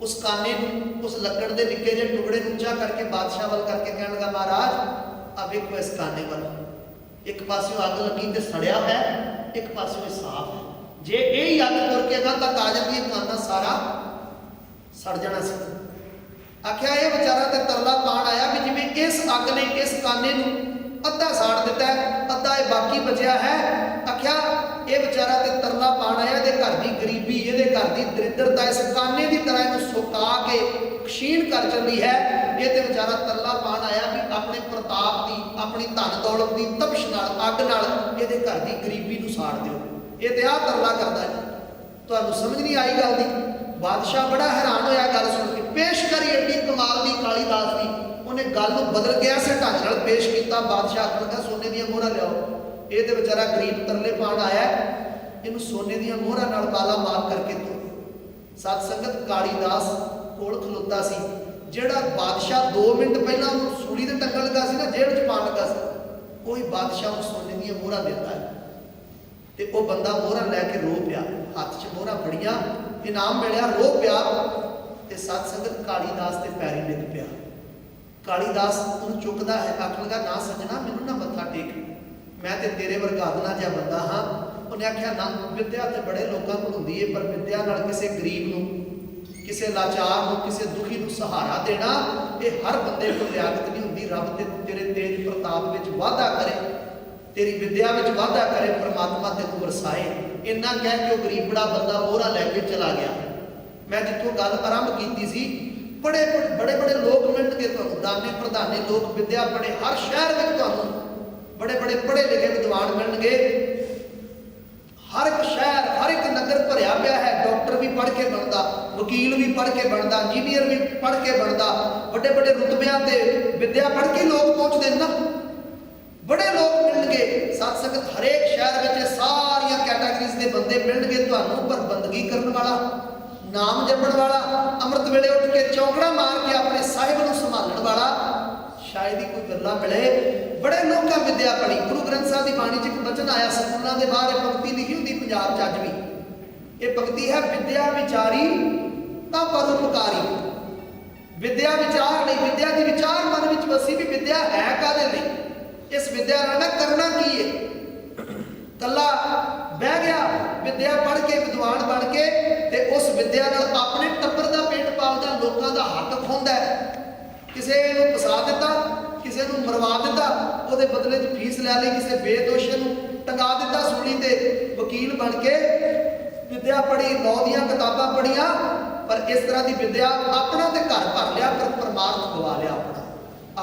ਉਸ ਕਾਨੇ ਨੂੰ, ਉਸ ਲੱਕੜ ਦੇ ਨਿੱਕੇ ਜਿਹੇ ਟੁਕੜੇ ਨੂੰ ਉੱਚਾ ਕਰਕੇ ਬਾਦਸ਼ਾਹ ਵੱਲ ਕਰਕੇ ਕਹਿਣ ਲੱਗਾ ਮਹਾਰਾਜ ਆ ਵੇਖੋ ਇਸ ਕਾਨੇ ਵੱਲ, ਇੱਕ ਪਾਸਿਓਂ ਅੱਗ ਲੱਗੀ ਤੇ ਸੜਿਆ ਹੈ, ਇੱਕ ਪਾਸਿਓਂ ਸਾਫ਼ ਹੈ। ਜੇ ਇਹ ਹੀ ਅੱਗ ਤੁਰ ਕੇ ਅਗਾਂਹ ਤੱਕ ਆ ਜਾਂਦੀ, ਇਹ ਕਾਨਾ ਸਾਰਾ ਸੜ ਜਾਣਾ ਸੀ। ਆਖਿਆ ਇਹ ਵਿਚਾਰਾ ਤੇ ਤਰਲਾ ਪਾਣ ਆਇਆ ਵੀ ਜਿਵੇਂ ਇਸ ਅੱਗ ਨੇ ਇਸ ਕਾਨੇ ਨੂੰ ਅੱਧਾ ਸਾੜ ਦਿੱਤਾ ਹੈ, ਅੱਧਾ ਇਹ ਬਾਕੀ ਬਚਿਆ ਹੈ। ਆਖਿਆ ਇਹ ਵਿਚਾਰਾ ਤੇ ਤਰਲਾ ਪਾਣ ਆਇਆ, ਇਹਦੇ ਘਰ ਦੀ ਗਰੀਬੀ, ਇਹਦੇ ਘਰ ਦੀ ਦਰਿਦਰਤਾ ਇਸ ਕਾਨੇ ਦੀ ਤਰ੍ਹਾਂ ਇਹਨੂੰ ਸੁਕਾ ਕੇ ਖਸ਼ੀਣ ਕਰ ਚੱਲੀ ਹੈ। ਇਹ ਤੇ ਵਿਚਾਰਾ ਤਰਲਾ ਪਾਣ ਆਇਆ ਵੀ ਆਪਣੇ ਪ੍ਰਤਾਪ ਦੀ, ਆਪਣੀ ਧਨ ਦੌਲਤ ਦੀ ਤਪਸ਼ ਨਾਲ, ਅੱਗ ਨਾਲ ਇਹਦੇ ਘਰ ਦੀ ਗਰੀਬੀ ਨੂੰ ਸਾੜ ਦਿਓ। ਇਹ ਤੇ ਆਹ ਤਰਲਾ ਕਰਦਾ ਜੀ। ਤੁਹਾਨੂੰ ਸਮਝ ਨਹੀਂ ਆਈ ਗੱਲ ਦੀ। ਬਾਦਸ਼ਾਹ ਬੜਾ ਹੈਰਾਨ ਹੋਇਆ ਗੱਲ ਸੁਣ ਕੇ। ਪੇਸ਼ ਕਰੀ ਐਡੀ ਕਮਾਲ ਦੀ ਕਾਲੀਦਾਸ ਦੀ, ਉਹਨੇ ਗੱਲ ਨੂੰ ਬਦਲ ਕੇ ਐਸੇ ਢੰਗ ਨਾਲ ਪੇਸ਼ ਕੀਤਾ। ਬਾਦਸ਼ਾਹ ਕਹਿੰਦਾ ਸੋਨੇ ਦੀਆਂ ਮੋਹਰਾਂ ਲਿਆਓ। ਇਹ ਤੇ ਵਿਚਾਰਾ ਗਰੀਬ ਤਰਲੇ ਪਾਣ ਆਇਆ, ਇਹਨੂੰ ਸੋਨੇ ਦੀਆਂ ਮੋਹਰਾਂ ਨਾਲ ਮਾਲਾ ਮਾਰ ਕਰਕੇ ਤੂੰ। ਸਤ ਸੰਗਤ, ਕਾਲੀਦਾਸ ਕੋਲ ਖਲੋਤਾ ਸੀ ਜਿਹੜਾ ਬਾਦਸ਼ਾਹ 2 ਮਿੰਟ ਪਹਿਲਾਂ ਉਹਨੂੰ ਸੂਲੀ ਤੇ ਟੰਗਣ ਲੱਗਾ ਸੀ ਨਾ, ਜੇਲ੍ਹ 'ਚ ਪਾਣ ਲੱਗਾ ਸੀ, ਉਹੀ ਬਾਦਸ਼ਾਹ ਨੂੰ ਸੋਨੇ ਦੀਆਂ ਮੋਹਰਾਂ ਦਿੰਦਾ ਹੈ। ਤੇ ਉਹ ਬੰਦਾ ਮੋਹਰਾਂ ਲੈ ਕੇ ਰੋ ਪਿਆ, ਹੱਥ 'ਚ ਮੋਹਰਾਂ ਫੜੀਆਂ, ਇਨਾਮ ਮਿਲਿਆ, ਰੋ ਪਿਆ। ਤੇ ਸਤ ਸੰਗਤ, ਕਾਲੀਦਾਸ ਦੇ ਪੈਰੀ ਡਿੱਗ ਪਿਆ। ਕਾਲੀਦਾਸ ਉਹਨੂੰ ਚੁੱਕਦਾ ਹੈ, ਆਖਣ ਲੱਗਾ ਨਾ ਸੱਜਣਾ, ਮੈਨੂੰ ਨਾ ਮੱਥਾ ਟੇਕ, ਮੈਂ ਤੇ ਤੇਰੇ ਵਰਗਾ ਅਦਨਾ ਜਿਹਾ ਬੰਦਾ ਹਾਂ। ਉਹਨੇ ਆਖਿਆ ਨਾ, ਵਿਦਿਆ ਤੇ ਬੜੇ ਲੋਕਾਂ ਕੋਲ ਹੁੰਦੀ ਹੈ, ਪਰ ਵਿਦਿਆ ਨਾਲ ਕਿਸੇ ਗਰੀਬ ਨੂੰ, ਕਿਸੇ ਲਾਚਾਰ ਨੂੰ, ਕਿਸੇ ਦੁਖੀ ਨੂੰ ਸਹਾਰਾ ਦੇਣਾ, ਇਹ ਹਰ ਬੰਦੇ ਕੋਲ ਲਿਆਕਤ ਨਹੀਂ ਹੁੰਦੀ। ਰੱਬ ਤੇ ਤੇਰੇ ਤੇਜ ਪ੍ਰਤਾਪ ਵਿੱਚ ਵਾਧਾ ਕਰੇ, ਤੇਰੀ ਵਿਦਿਆ ਵਿੱਚ ਵਾਧਾ ਕਰੇ, ਪਰਮਾਤਮਾ ਤੈਨੂੰ ਵਰਸਾਏ। ਇੰਨਾ ਕਹਿ ਕੇ ਉਹ ਗਰੀਬੜਾ ਬੰਦਾ ਮੋਹਰਾ ਲੈ ਕੇ ਚਲਾ ਗਿਆ। ਮੈਂ ਜਿੱਥੋਂ ਗੱਲ ਆਰੰਭ ਕੀਤੀ ਸੀ, ਬੜੇ ਬੜੇ ਲੋਕ ਮਿਲਣਗੇ ਤੁਹਾਨੂੰ, ਦਾਨੇ ਪ੍ਰਧਾਨੇ ਲੋਕ, ਵਿਦਿਆ ਬੜੇ, ਹਰ ਸ਼ਹਿਰ ਵਿੱਚ ਤੁਹਾਨੂੰ ਬੜੇ ਪੜ੍ਹੇ ਲਿਖੇ ਵਿਦਵਾਨ ਮਿਲਣਗੇ। ਹਰ ਇੱਕ ਸ਼ਹਿਰ, ਹਰ ਇੱਕ ਨਗਰ ਭਰਿਆ ਪਿਆ ਹੈ। ਡਾਕਟਰ ਵੀ ਪੜ੍ਹ ਕੇ ਬਣਦਾ, ਵਕੀਲ ਵੀ ਪੜ੍ਹ ਕੇ ਬਣਦਾ, ਇੰਜੀਨੀਅਰ ਵੀ ਪੜ੍ਹ ਕੇ ਬਣਦਾ। ਵੱਡੇ ਰੁਤਬਿਆਂ ਤੇ ਵਿਦਿਆ ਪੜ੍ਹ ਕੇ ਲੋਕ ਪਹੁੰਚਦੇ ਨੇ ਨਾ, ਬੜੇ ਲੋਕ ਮਿਲਣਗੇ। ਸਤ ਸੰਗਤ, ਹਰੇਕ ਸ਼ਹਿਰ ਵਿੱਚ ਸਾਰੀਆਂ ਕੈਟਾਗਰੀਜ਼ ਦੇ ਬੰਦੇ ਮਿਲਣਗੇ ਤੁਹਾਨੂੰ, ਪਰ ਬੰਦਗੀ ਕਰਨ ਵਾਲਾ, ਨਾਮ ਜਪਣ ਵਾਲਾ, ਅੰਮ੍ਰਿਤ ਵੇਲੇ ਉੱਠ ਕੇ ਚੌਂਕੜਾ ਮਾਰ ਕੇ ਆਪਣੇ ਸਾਹਿਬ ਨੂੰ ਸੰਭਾਲਣ ਵਾਲਾ शायद ही कोई गल्ला मिले। बड़े लोग विद्या पढ़ी। गुरु ग्रंथ साहब की बाणी च एक वचन आया, स्कूलों के बाहर पंक्ति लिखी होंगी पंजाब च अज भी। ये पंक्ति है, विद्या विचारी ता परोपकारी। विद्या विचार नहीं, विद्या की विचार मन में वसी भी विद्या है कादे लिए, इस विद्या ना करना की है। कला बह गया विद्या पढ़ के विद्वान बन के ते उस विद्या नाल अपने टब्बर का पेट पालदा, लोगों का हक खोंदा, किसी को फसा दिता, किसी को मरवा दिता, वो बदले च फीस लै ली, किसी बेदोषी को टंगा दिता सूली ते, वकील बन के विद्या पढ़ी, लौ दी किताबां पढ़िया, पर इस तरह की विद्या अपना तो घर भर लिया, पर परमार्थ गवा लिया,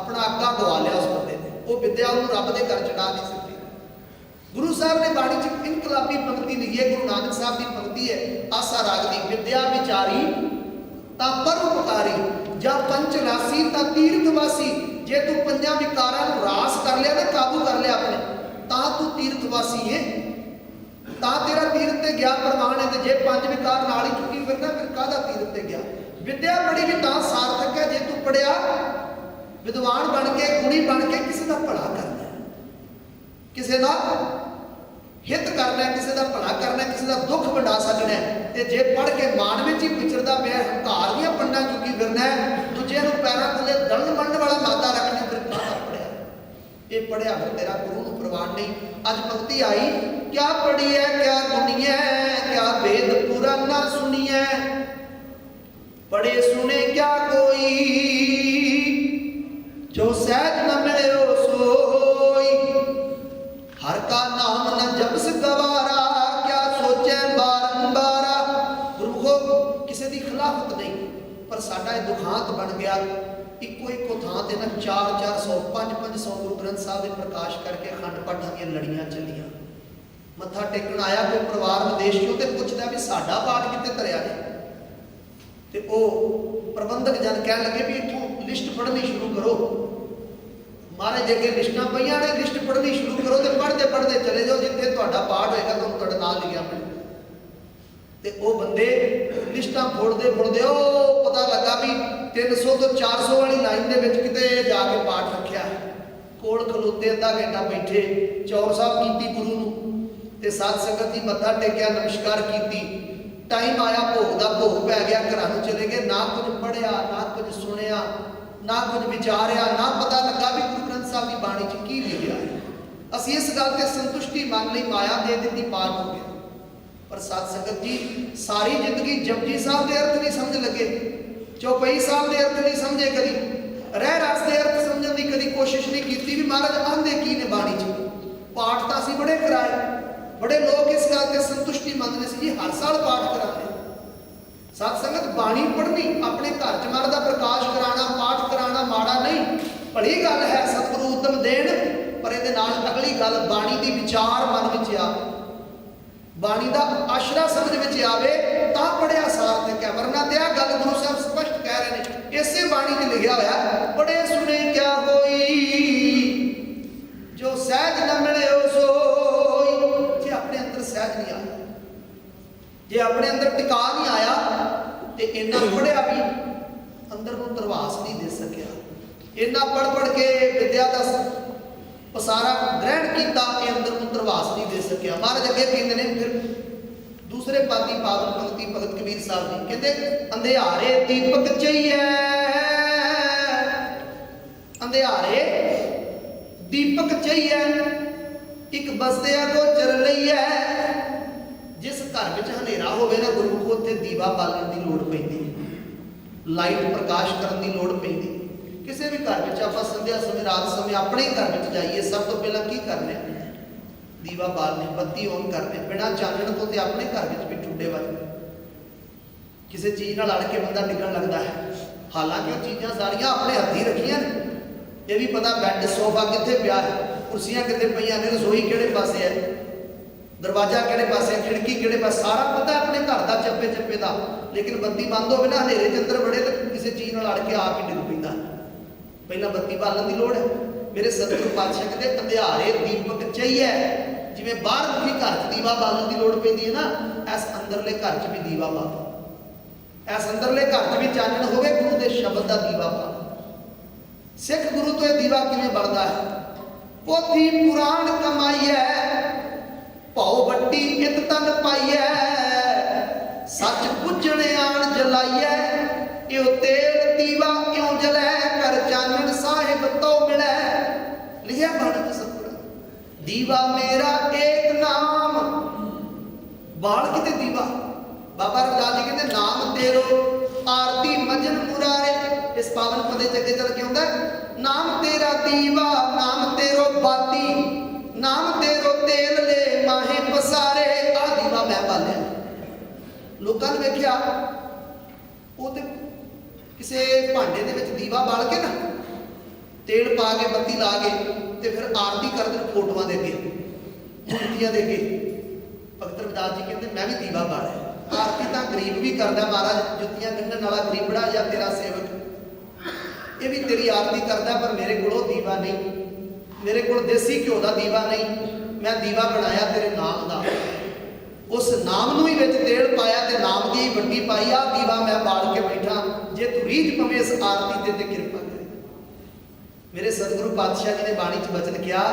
अपना अग्गा गवा लिया उस बंदे ने। वो विद्या उन्होंने रब के घर चढ़ा नहीं सकती। गुरु साहब ने बाणी च इनकलाबी पंक्ति लिखी है, गुरु नानक साहब की पंक्ति है आसा राग की, विद्या विचारी ता परोपकारी, जा पंचरासी ता तीर्थवासी। जे तू पंजा विकारां नूं रास कर लिया ना, काबू कर लिया अपने, ता तू तीर्थवासी है, ता तेरा तीर्थ ते गया प्रमाण है। तो जे पंज विकार नाल ही चुकी फिरना, फिर काहदा तीर्थ ते गया। विद्या पढ़ी भी तां सार्थक है जे तू पढ़िया विद्वान बन के, गुणी बन के किसी का भला करना, किसी का हित करना, किसी का भला करना, किसी का दुख वंडा सकना है। ते जे पढ़ के मान में ही विचरदा पिया, हंकार दियां पंडां चुकी फिरना है, दूजे नूं पैरां थल्ले दंड मंड वाला माता रखनी, फिर काहदा पढ़िया। ये पढ़िया फिर तेरा गुरु नूं प्रवान नहीं। अज पंक्ति आई, क्या पढ़ी है क्या दुनिया, क्या वेद पुराना सुनिए, पढ़े सुने क्या कोई, जो सहज न मिले ओ सोई, हर का नाम न जपस गवारा, क्या सोचे बारंबारा। गुरमुखो किसी की खिलाफत नहीं, पर साडा दुखांत बन गया। इको थां ते ना 400 500 गुरु ग्रंथ साहब के प्रकाश करके अखंड पाठां दी लड़ियां चलियां। मत्था टेकण आया कोई परिवार विदेश चों ते पुछदा भी साडा पाठ कित्थे धरिया ने, ते ओ प्रबंधक जन कहण लगे भी इत्थों लिस्ट पढ़नी शुरू करो। महाराज अगे लिस्टां पईयां ने, लिस्ट पढ़नी शुरू करो ते पढ़ते पढ़ते चले जाओ, जिथे तुहाडा पाठ होएगा तुहानूं तुहाडा नाम लिखिया मिले। ते ओ बंदे लिस्टां फोड़दे फोड़दे ओ पता लगा भी 300 तो 400 वाली लाइन दे विच किते जाके पाठ रखिया। कोल खलोते अद्धा घंटा बैठे, चौर साहब कीती गुरु नूं ते साध संगत दी मत्था टेकिया, नमस्कार कीती। टाइम आया भोग दा, भोग पै गया, घरां नूं चले गए। ना कुछ पढ़िया, ना कुछ सुनिया, ना कुछ विचारिया, ना पता लगा भी गुरु ग्रंथ साहब की बाणी च की लिखिया है। असीं इस गल ते संतुष्टि मान लई, माया दे दी, पाठ हो गया। पर साध संगत जी सारी जिंदगी जपजी साहब के अर्थ नहीं समझ लगे, चौपाई साहब के अर्थ नहीं समझे, कभी रह रस के अर्थ समझने की कभी कोशिश नहीं की भी महाराज आंदे की ने बाणी च। पाठ तो असीं बड़े कराए, बड़े लोग इस गल से संतुष्टि मंगते सी जी, हर साल पाठ कराते। साध संगत बाणी पढ़नी, अपने घर च महाराज दा प्रकाश कराना, पाठ कराना माड़ा नहीं, भली गल है, सतगुरु उद्यम देण। पर इहदे नाल अगली गल बाणी दी विचार मन विच आ, बाणी दा आशरा समझ में आवे तां पढ़िया सार्थक है। वरना ते गल गुरु साहब स्पष्ट कह रहे हैं, इसे बाणी च लिखिया होया, पढ़े सुने क्या होई, जो सहज न मिले ओ सोई। जे अपने अंदर सहज नहीं आया, जे अपने अंदर टिका नहीं आया, तो इन्ना पढ़िया भी अंदर को तरवास नहीं दे सकिया। इन्ना पढ़ पढ़ के विद्या का पसारा ग्रहण किया, अंदर को तरवास नहीं दे सकिया। महाराज अगे कहते हैं, फिर दूसरे पाती पावन पंक्ति भगत कबीर साहब जी कहते, अंधियारे दीपक चाहिए, अंधियारे दीपक चाहिए, एक बसदिया को चर लईए। जिस घर में हनेरा होवे ना गुरमुख, उत्थे दीवा बालन की लोड़ पैंदी, लाइट प्रकाश करने की लोड़ पैंदी। किसी भी घर में आप संध्या समय, रात समय अपने घर में जाइए, सब तो पहला की करने, दीवा बालने, बत्ती ऑन करने। बिना चानण तो अपने घर में भी ठुड्डे वजने, किसी चीज़ नाल अड़ के बंदा डिगन लगता है। हालांकि वो चीज़ां सारियां अपने हत्थी रखियां ने, ये भी पता बैड सोफा कित्थे पिया है, कुर्सियां कित्थे पईयां ने, रसोई किहड़े पासे है, दरवाजा किहड़े पासे, खिड़की किहड़े पासे, सारा पता अपने घर का चप्पे चप्पे का। लेकिन बत्ती बंद हो ना, हनेरे के अंदर बड़े तो किसी चीज़ नाल अड़ के आप ही डिग पैंदा। पहला बत्ती बालन की लोड़ है। मेरे सतगुरु पातशाह कहते, अंधियारे दीपक चाहिए। जिवें बाहर मुखी घर च दीवा बालन की लोड़ पैंदी है ना, इस अंदरले घर च भी दीवा बालो, इस अंदरले घर च भी चानण होवे, गुरु के शब्द का दीवा बालो। सिख गुरु तो यह दीवा किवें बढ़ता है। पोथी पुराण कमाईए भौ बट्टी इत तन पाईए सच बुझण आण जलाईए यो तेल दीवा क्यों जलै कर चानण साहिब तो मिलै। लिखा बाणी च सतगुर दीवा मेरा एक नाम बाल किते दीवा। बाबा रविदास जी कहते नाम तेरो आरती मजन मुरारे। इस पावन पदे चगे चल के आउंदा नाम तेरा दीवा नाम तेरो बाती नाम तेरो तेल ले माहे पसारे। आ दीवा मैं बालिया। लोकां ने वेखिया वो ते किसे भांडे दे विच दीवा बाल के ना तेल पा के बत्ती ला के ते फिर आरती करदे फोटोआं दे अगे मूर्तियां दे अगे। भगत रविदास जी कहते मैं भी दीवा बालिया। आरती तो गरीब भी करता महाराज जुत्तियां गंढण वाला गरीबड़ा या तेरा सेवक ये भी तेरी आरती करता पर मेरे को दीवा नहीं, मेरे को देसी घ्यो का दीवा नहीं। मैं दीवा बनाया तेरे नाम का उस नाम नूं ही विच तेल पाया ते नाम की वड्डी पाई। आ दीवा मैं बाल के बैठा जे तू रीझ पवे इस आरती ते किरपा करे। मेरे सतगुरु पातशाह जी ने बाणी च वचन किया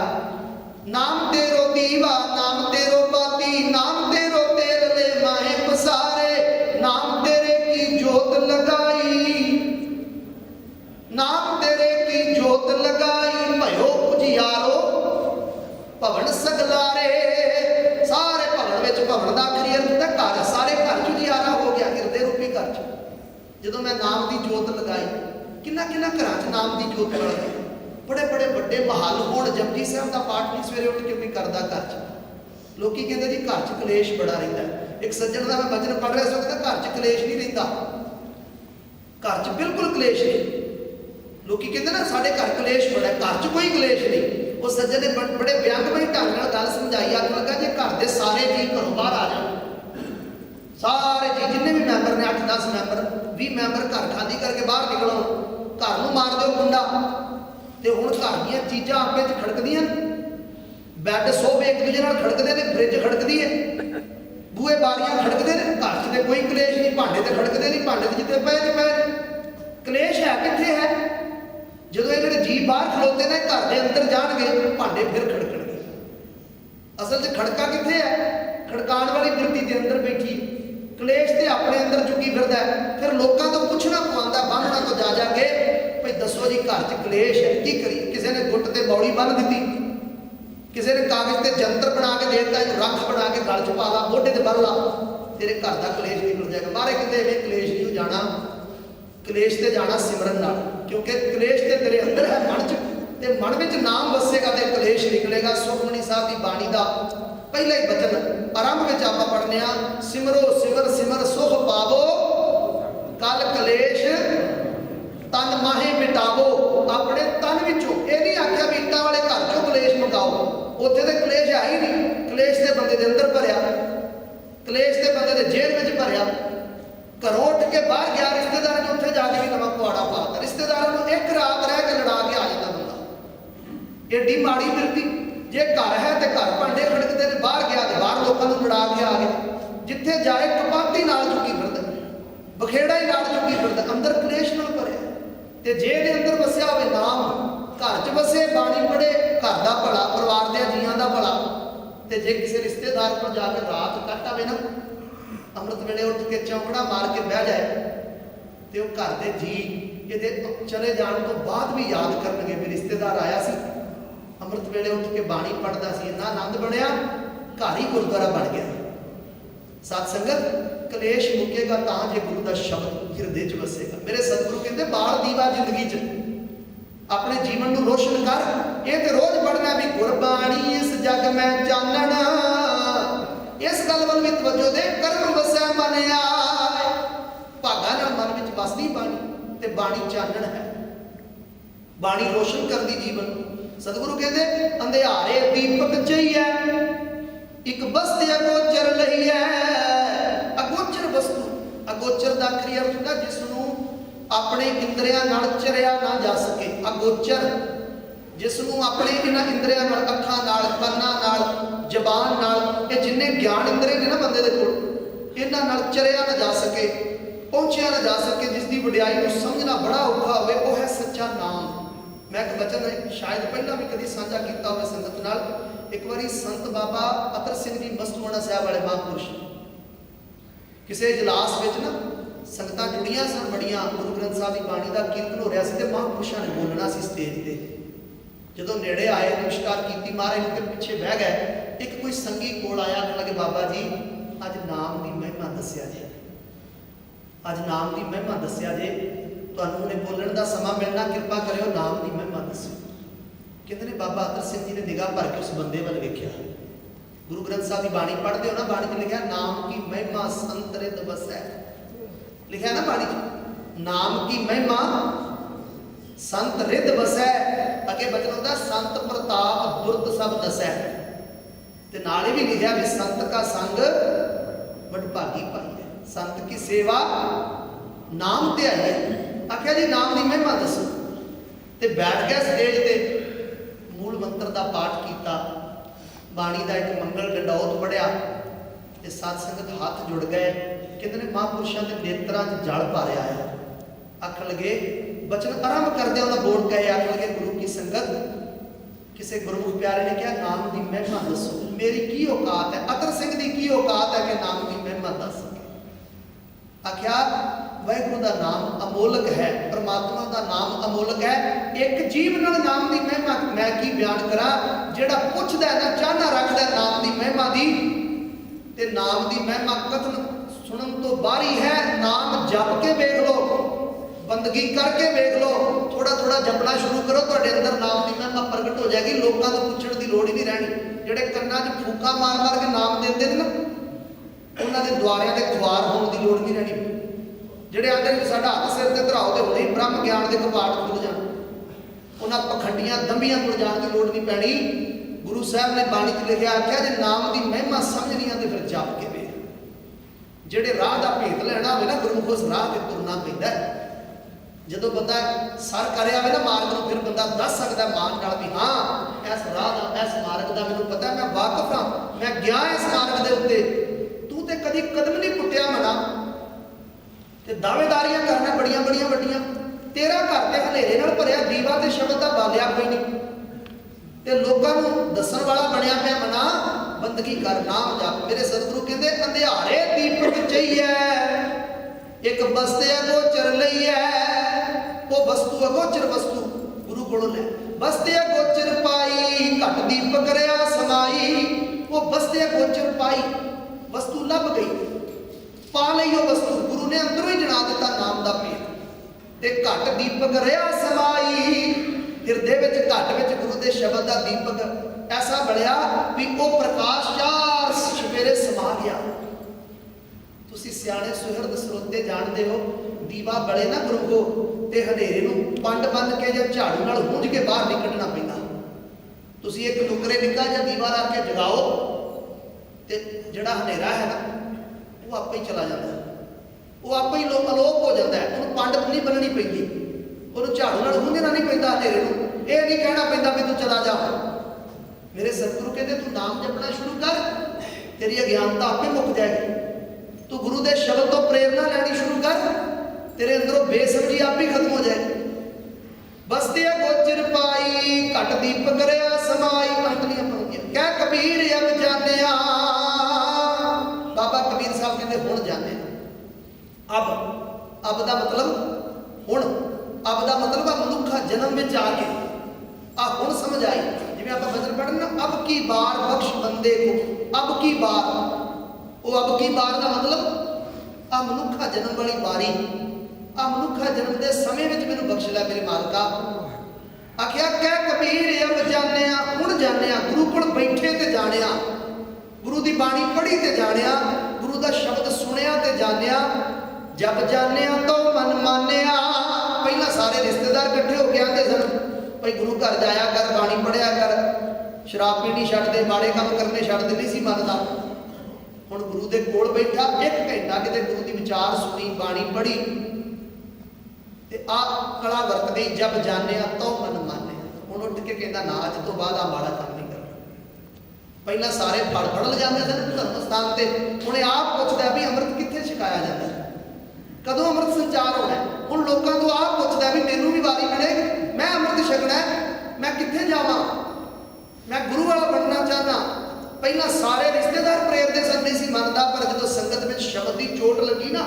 नाम तेरो दीवा नाम तेरो बाती नाम तेरो तेल ले माहे पसारे नाम तेरे की जोत लगाई नाम तेरे की जोत लगाई भयो उजियारो भवन सगलारे। सारे भवन विच भवन दा आखरी अर्थ है घर। सारे घर च उजियारा हो गया हिरदे रूपी घर च जदों मैं नाम की जोत लगाई। किन्ना किन्ना घरां च नाम की जोत लगाई। बड़े बड़े बड़े महल होण जपजी साहब का पाठ नहीं सवेरे उठ के कोई करदा घर च। लोकी कहते जी घर च कलेश बड़ा रहिंदा है। एक सज्जन का मैं वचन पढ़ रहा था घर च कलेश नहीं रहिंदा। घर च बिल्कुल कलेश नहीं। लोकी कहते ना साढ़े घर कलेश बड़ा घर च कोई कलेश नहीं। उस सज्जन ने बड़े व्यंगमई ढंग नाल गल समझाई। आख लगा जे घर के सारे जी घरों बाहर आ जाए सारे जी जिन्ने भी मैंबर ने 8-10 मैंबर 20 मैंबर घर खाली करके बाहर निकलो घर नूं मार दो कुंडा ते हुण घर दीयां चीज़ां आपे च खड़कदियां बैड सोफे एक दूजे नाल खड़कदे ने फ्रिज खड़कदी है बूहे बारियां खड़कदे ने। घर च ते कोई कलेश नहीं। भांडे ते खड़कदे नहीं। भांडे ते जिते पए ते पए। कलेश है कित्थे है जदों ये जिहड़े जी बाहर खलोते ने घर के अंदर जाणगे भांडे फिर खड़कणगे। असल च खड़का कित्थे है खड़काण वाली बिरती दे अंदर बैठी। कलेश ते अपने अंदर चुकी फिरदा है। फिर लोकां तो पुछना पवांदा बाहमणां तो जा के भाई दसो जी घर च कलेश है की करिए। किसी ने गुट ते बौड़ी बन दी किसी ने कागज ते जंतर बना के देता रख बना के गल च पा ला मोढे ते बन ला तेरे घर का कलेश निकल जाएगा। बाहर कहते इवें कलेश नहीं जाना। कलेश ते जाना सिमरन नाल क्योंकि कलेश ते तेरे अंदर है मन च ते मन विच नाम वसेगा ते कलेश निकलेगा। सुखमनी साहब की बाणी का पहला ही वचन आरंभ में आप पढ़ने सिमरो सिमर सिमर सुख पावो कल कलेश तन माहे मिटावो। अपने तन विचों ये नहीं आख्या भी इट्टां वाले घर चों कलेश मुकाओ। उत्थे ते कलेश है ही नहीं। कलेश ते बंदे दे अंदर भरिया कलेश ते बंदे दे जेल विच भरिया। घरों उठ के बाहर गया रिश्तेदार ने उत्थे जाके भी नवां पुआड़ा पाता। रिश्तेदारों को एक रात रह के लड़ा के आ जाता बंदा। एडी माड़ी बिरती जे घर है तो घर भांडे खड़कते ने बाहर गया तो बाहर लोगों को लड़ा के आ गया। जिथे जाए कपाती नाल चुकी फिरदा बखेड़ा ही नाल चुकी फिरदा अंदर कलेश नाल भरिया। ते जे दे अंदर वसिया होवे नाम घर च वसे बाणी पढ़े घर का भला परिवार के जीआं का भला। ते जे किसी रिश्तेदार को जाके रात कट आवे ना अमृत वेले उठ के चौंकड़ा मार के बह जाए तो घर के जी ये चले जाने तो बाद भी याद करनगे भी रिश्तेदार आया सी अमृत वेले उठ के बाणी पढ़ता सी इन्ना आनंद बनया घर ही गुरुद्वारा बन गया। सत संगत कलेश मुकेगा तां जे गुरु का शब्द हिरदे च वसेगा। मेरे सतगुरु कहते बाल दीवा जिंदगी च अपने जीवन को रोशन कर। ये तो रोज पढ़ना भी गुरबाणी इस जग में चानण इस गल वाल भी तवज्जो दे कर्म वसै मन आए। भागा नाल मन विच वसदी बाणी ते बाणी चानण है। बाणी रोशन करदी जीवन। सतगुरु कहते अंधियारे दीपक चाहिए एक बस्त अगोचर लई है। अगोचर वस्तु अगोचर का आखरी अर्थ होता जिसनों अपने इंद्रियां नाल चरिया ना जा सके। अगोचर जिसनों अपने इन्हां इंद्रियां नाल अखां नाल कानां नाल जबान नाल ये जिन्ने ज्ञान इंद्रिय ने ना बंदे दे कोल इन्हां नाल चरिया ना जा सके पहुंचिया ना जा सके जिसकी वडियाई को समझना बड़ा औखा होवे वो है सच्चा नाम। मैं एक वचन शायद पहला भी कभी साझा किया हो संगत नाल। एक बार संत बाबा अतर सिंह जी मस्तूआणा साहब वाले महापुरुष किसी इजलास में ना संगतां जुड़ियां सन बड़ियां, गुरु ग्रंथ साहब की बाणी का कीर्तन हो रहा है तो महापुरुषों ने बोलना सी स्टेज पर। जो नेड़े आए नमस्कार की महाराज के पिछे बह गए, एक कोई संगी कोल आया लगे बाबा जी अज नाम की महिमा दसिया जे, अज नाम की महिमा दसिया जे, तुहानूं हुणे बोलण दा समा मिलना, कृपा करियो नाम की महिमा दसो। कहते ने बाबा अतर सिंह जी ने निगाह भर के उस बंदे वाल वेख्या। गुरु ग्रंथ साहब की बाणी पढ़ते हो ना, बाणी में लिखा नाम की महिमा संत रिद बसै, लिखा ना बाणी नाम की महिमा संत रिद बसै। अगे बचन होता संत प्रताप दुर्द सब दसै, ते नाले भी लिखा भी संत का संग वडभागी पाई है, संत की सेवा नाम ते आई है। आख्या जी नाम की महिमा दसो, ते बैठ गया स्टेज ते, मूल मंत्र का पाठ किया, बाणी का एक मंगल गंडौत पढ़िया, ते सत संगत हाथ जुड़ गए। कहते ने महापुरुषों के नेत्रां च जल भरिया आया। आख लगे बचन आरंभ करदे उन्हें बोल गए, आख लगे गुरु की संगत, किसी गुरमुख प्यारे ने कहा नाम की महिमा दसो, मेरी की औकात है, अतर सिंह की की औकात है कि नाम की महिमा दस सके। आख्या वाहिगुरु का नाम अमोलक है, परमात्मा का नाम अमोलक है। एक जीव नाल नाम की महिमा मैं की बयान करा, जेड़ा पुछदा है ना चाहना रखदा है नाम की महिमा दी, ते नाम की महिमा कथन सुनन तो बारी है। नाम जप के वेख लो, बंदगी करके वेख लो, थोड़ा थोड़ा जपना शुरू करो, तुहाडे अंदर नाम की महिमा प्रगट हो जाएगी। लोगों को पूछण की लोड़ ही नहीं रहनी। जेड़े कन्नां 'च फूका मार मार के नाम देंदे ने ना, उन्हां दे द्वारियां ते खुआर होण की लोड़ नहीं रहनी। ਜਿਹੜੇ आते हैं साडा हाथ सिर ते धराओ तो हुणे ब्रह्म ज्ञान के कपाट खुल जाण, उन्हां पखंडियां दंबियां कोल जाण की लोड़ नहीं पैनी। गुरु साहब ने बाणी च लिखिया, आख्या जे नाम की महिमा समझनी है तो फिर जप के वे, जेड़े राह का भेद लेना हो ना गुरमुख उस राह ते तुरना पैंदा। जो बंदा सर करिया हो ना मार्ग में, फिर बंदा दस सकता मान नाल भी हाँ इस राह का इस मार्ग का मैनूं पता, मैं वाकफ हाँ, मैं गया इस मार्ग के उत्ते, तू तो कभी कदम नहीं पुट्टिया मना, ते दावेदारियां करना बड़ियां बड़ियां वड्डियां, तेरा घर ते हनेरे नाल भरिया, दीवा ते शब्द दा बालिया कोई नहीं, ते लोकां नूं दस्सण वाला बनया पिया मना, बंदगी कर नाम जप। मेरे सतगुरु कहंदे अंधियारे दीपक चईए, एक बसते अगोचर लईए, वो वस्तु अगोचर वस्तु गुरु कोलों ले, बसते अगोचर पाई घट दीपक रहा समाई, वो बसते अगोचर पाई वस्तु लभ गई, पा लई वो वस्तु, गुरु ने अंदरों ही जणा दिता नाम का भेद, ते घट दीपक रहा समाई, हिरदे विच घट विच गुरु के शब्द का दीपक ऐसा बलिया भी वो प्रकाश चार सवेरे समा गया। तुसी सियाणे सुहृद स्रोते जानते हो, दीवा बले ना गुरु को ते हनेरे नूं पंड बन के या झाड़ू नाल हूंज के बाहर निकलना पैंदा। तुसी एक नुकरे निक्का जिहा दीवा रख के जगाओ, ते जिहड़ा हनेरा है ना वो आपे ही चला जाता है, वो आपे ही अलोप हो जाता है, उन्होंने पंड नहीं बननी पैंदी, उन्होंने झाड़ू नाल हूंजना नहीं पैंदा हनेरे नूं, ये नहीं कहना पैंदा भी तू चला जा। मेरे सतगुरु कहते तू नाम जपना शुरू कर, तेरी अज्ञानता आपे मुक जाएगी, तू गुरु के शब्द तो प्रेरणा लैनी शुरू कर, तेरे अंदरों बेसमझी आप ही खत्म हो जाएगी। बसते गोचर पाई घट दीपक रहा समाई, अंतलियां पंक्तियां कह कबीर अब जानिया, बाबा कबीर साहब कहते हुण जाने, अब का मतलब हुण, अब का मतलब मनुखा जन्म में आके आ हुण समझ आई। जिवें आपां वचन पढ़ना अब की बार बख्श बंदे को, अब की बार, वो अब की बार का मतलब आ मनुखा जन्म वाली बारी, आ मनुखा जन्म के समय में मैनूं बख्श लै मेरे मालका। आख्या कह कबीर अब जानिया, हुण जानिया, गुरु कोल बैठे ते जानिया, गुरु की बाणी पढ़ी ते जानिया, गुरु का शब्द सुनिया ते जानिया, जब जानिया तो मन मानिया। पहला सारे रिश्तेदार इकट्ठे हो के आते सन भाई गुरु घर जाया कर, बाणी पढ़िया कर, शराब पीनी छड्ड दे, माड़े काम करने छड्ड दे, नहीं सी मनदा। हुण गुरु के कोल बैठा एक घंटा किते गुरु की विचार सुनी, बाणी पढ़ी, ते आ कला वरत गई, जब जानिया तो मन मानिया। हुण उठ के कहंदा ना अज तो बाद आ माड़ा काम नहीं करना। पहला सारे फड़ फड़ ले जाते सन धर्म स्थान से, हुण आप पुछदा भी अमृत कित्थे छकाया जाता है, कदों अमृत संचार होना है। हुण लोकां तो आप पुछदा भी मैनूं भी वारी मिले, मैं अमृत छकना है, मैं कित्थे जावां, मैं गुरु वाला बनना चाहता। पहला सारे रिश्तेदार प्रेरते सन, नहीं सी मनदा, पर जब संगत में शब्द की चोट लगी ना,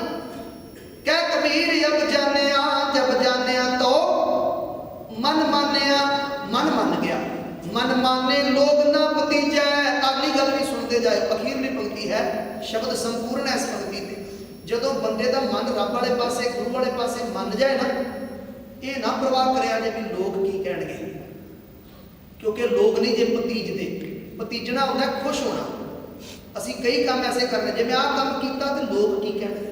कह कबीर जब जानिया तो मन मानिया, मन मान गया। मन माने लोग ना भतीजा। अगली गल भी सुनते जाए, अखीरली पंक्ति है, शब्द संपूर्ण है इस पंक्ति से। जदों बंदे का मन रब वाले पासे, गुरु वाले पासे मन जाए ना, ये ना परवाह करिया जे भी लोग की कहणगे, क्योंकि लोग नहीं जे भतीजदे। भतीजना होता है खुश होना। असी कई काम ऐसे करने, जे मैं आह काम किया तो लोग की कहणगे,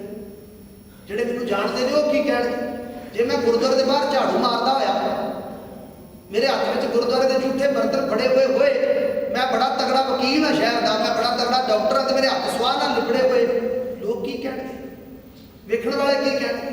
ਜਿਹੜੇ ਮੈਨੂੰ ਜਾਣਦੇ ਨੇ ਉਹ ਕੀ ਕਹਿਣਗੇ। ਜੇ ਮੈਂ ਗੁਰਦੁਆਰੇ ਦੇ ਬਾਹਰ ਝਾੜੂ ਮਾਰਦਾ ਹੋਇਆ, ਮੇਰੇ ਹੱਥ ਵਿੱਚ ਗੁਰਦੁਆਰੇ ਦੇ ਝੂਠੇ ਬਰਤਨ ਫੜੇ ਹੋਏ, ਮੈਂ ਬੜਾ ਤਗੜਾ ਵਕੀਲ ਹਾਂ ਸ਼ਹਿਰ ਦਾ, ਮੈਂ ਬੜਾ ਤਗੜਾ ਡਾਕਟਰ ਹਾਂ, ਤੇ ਮੇਰੇ ਹੱਥ ਸਵਾਹ ਨਾਲ ਲਿਬੜੇ ਹੋਏ, ਲੋਕ ਕੀ ਕਹਿਣਗੇ, ਵੇਖਣ ਵਾਲੇ ਕੀ ਕਹਿਣਗੇ।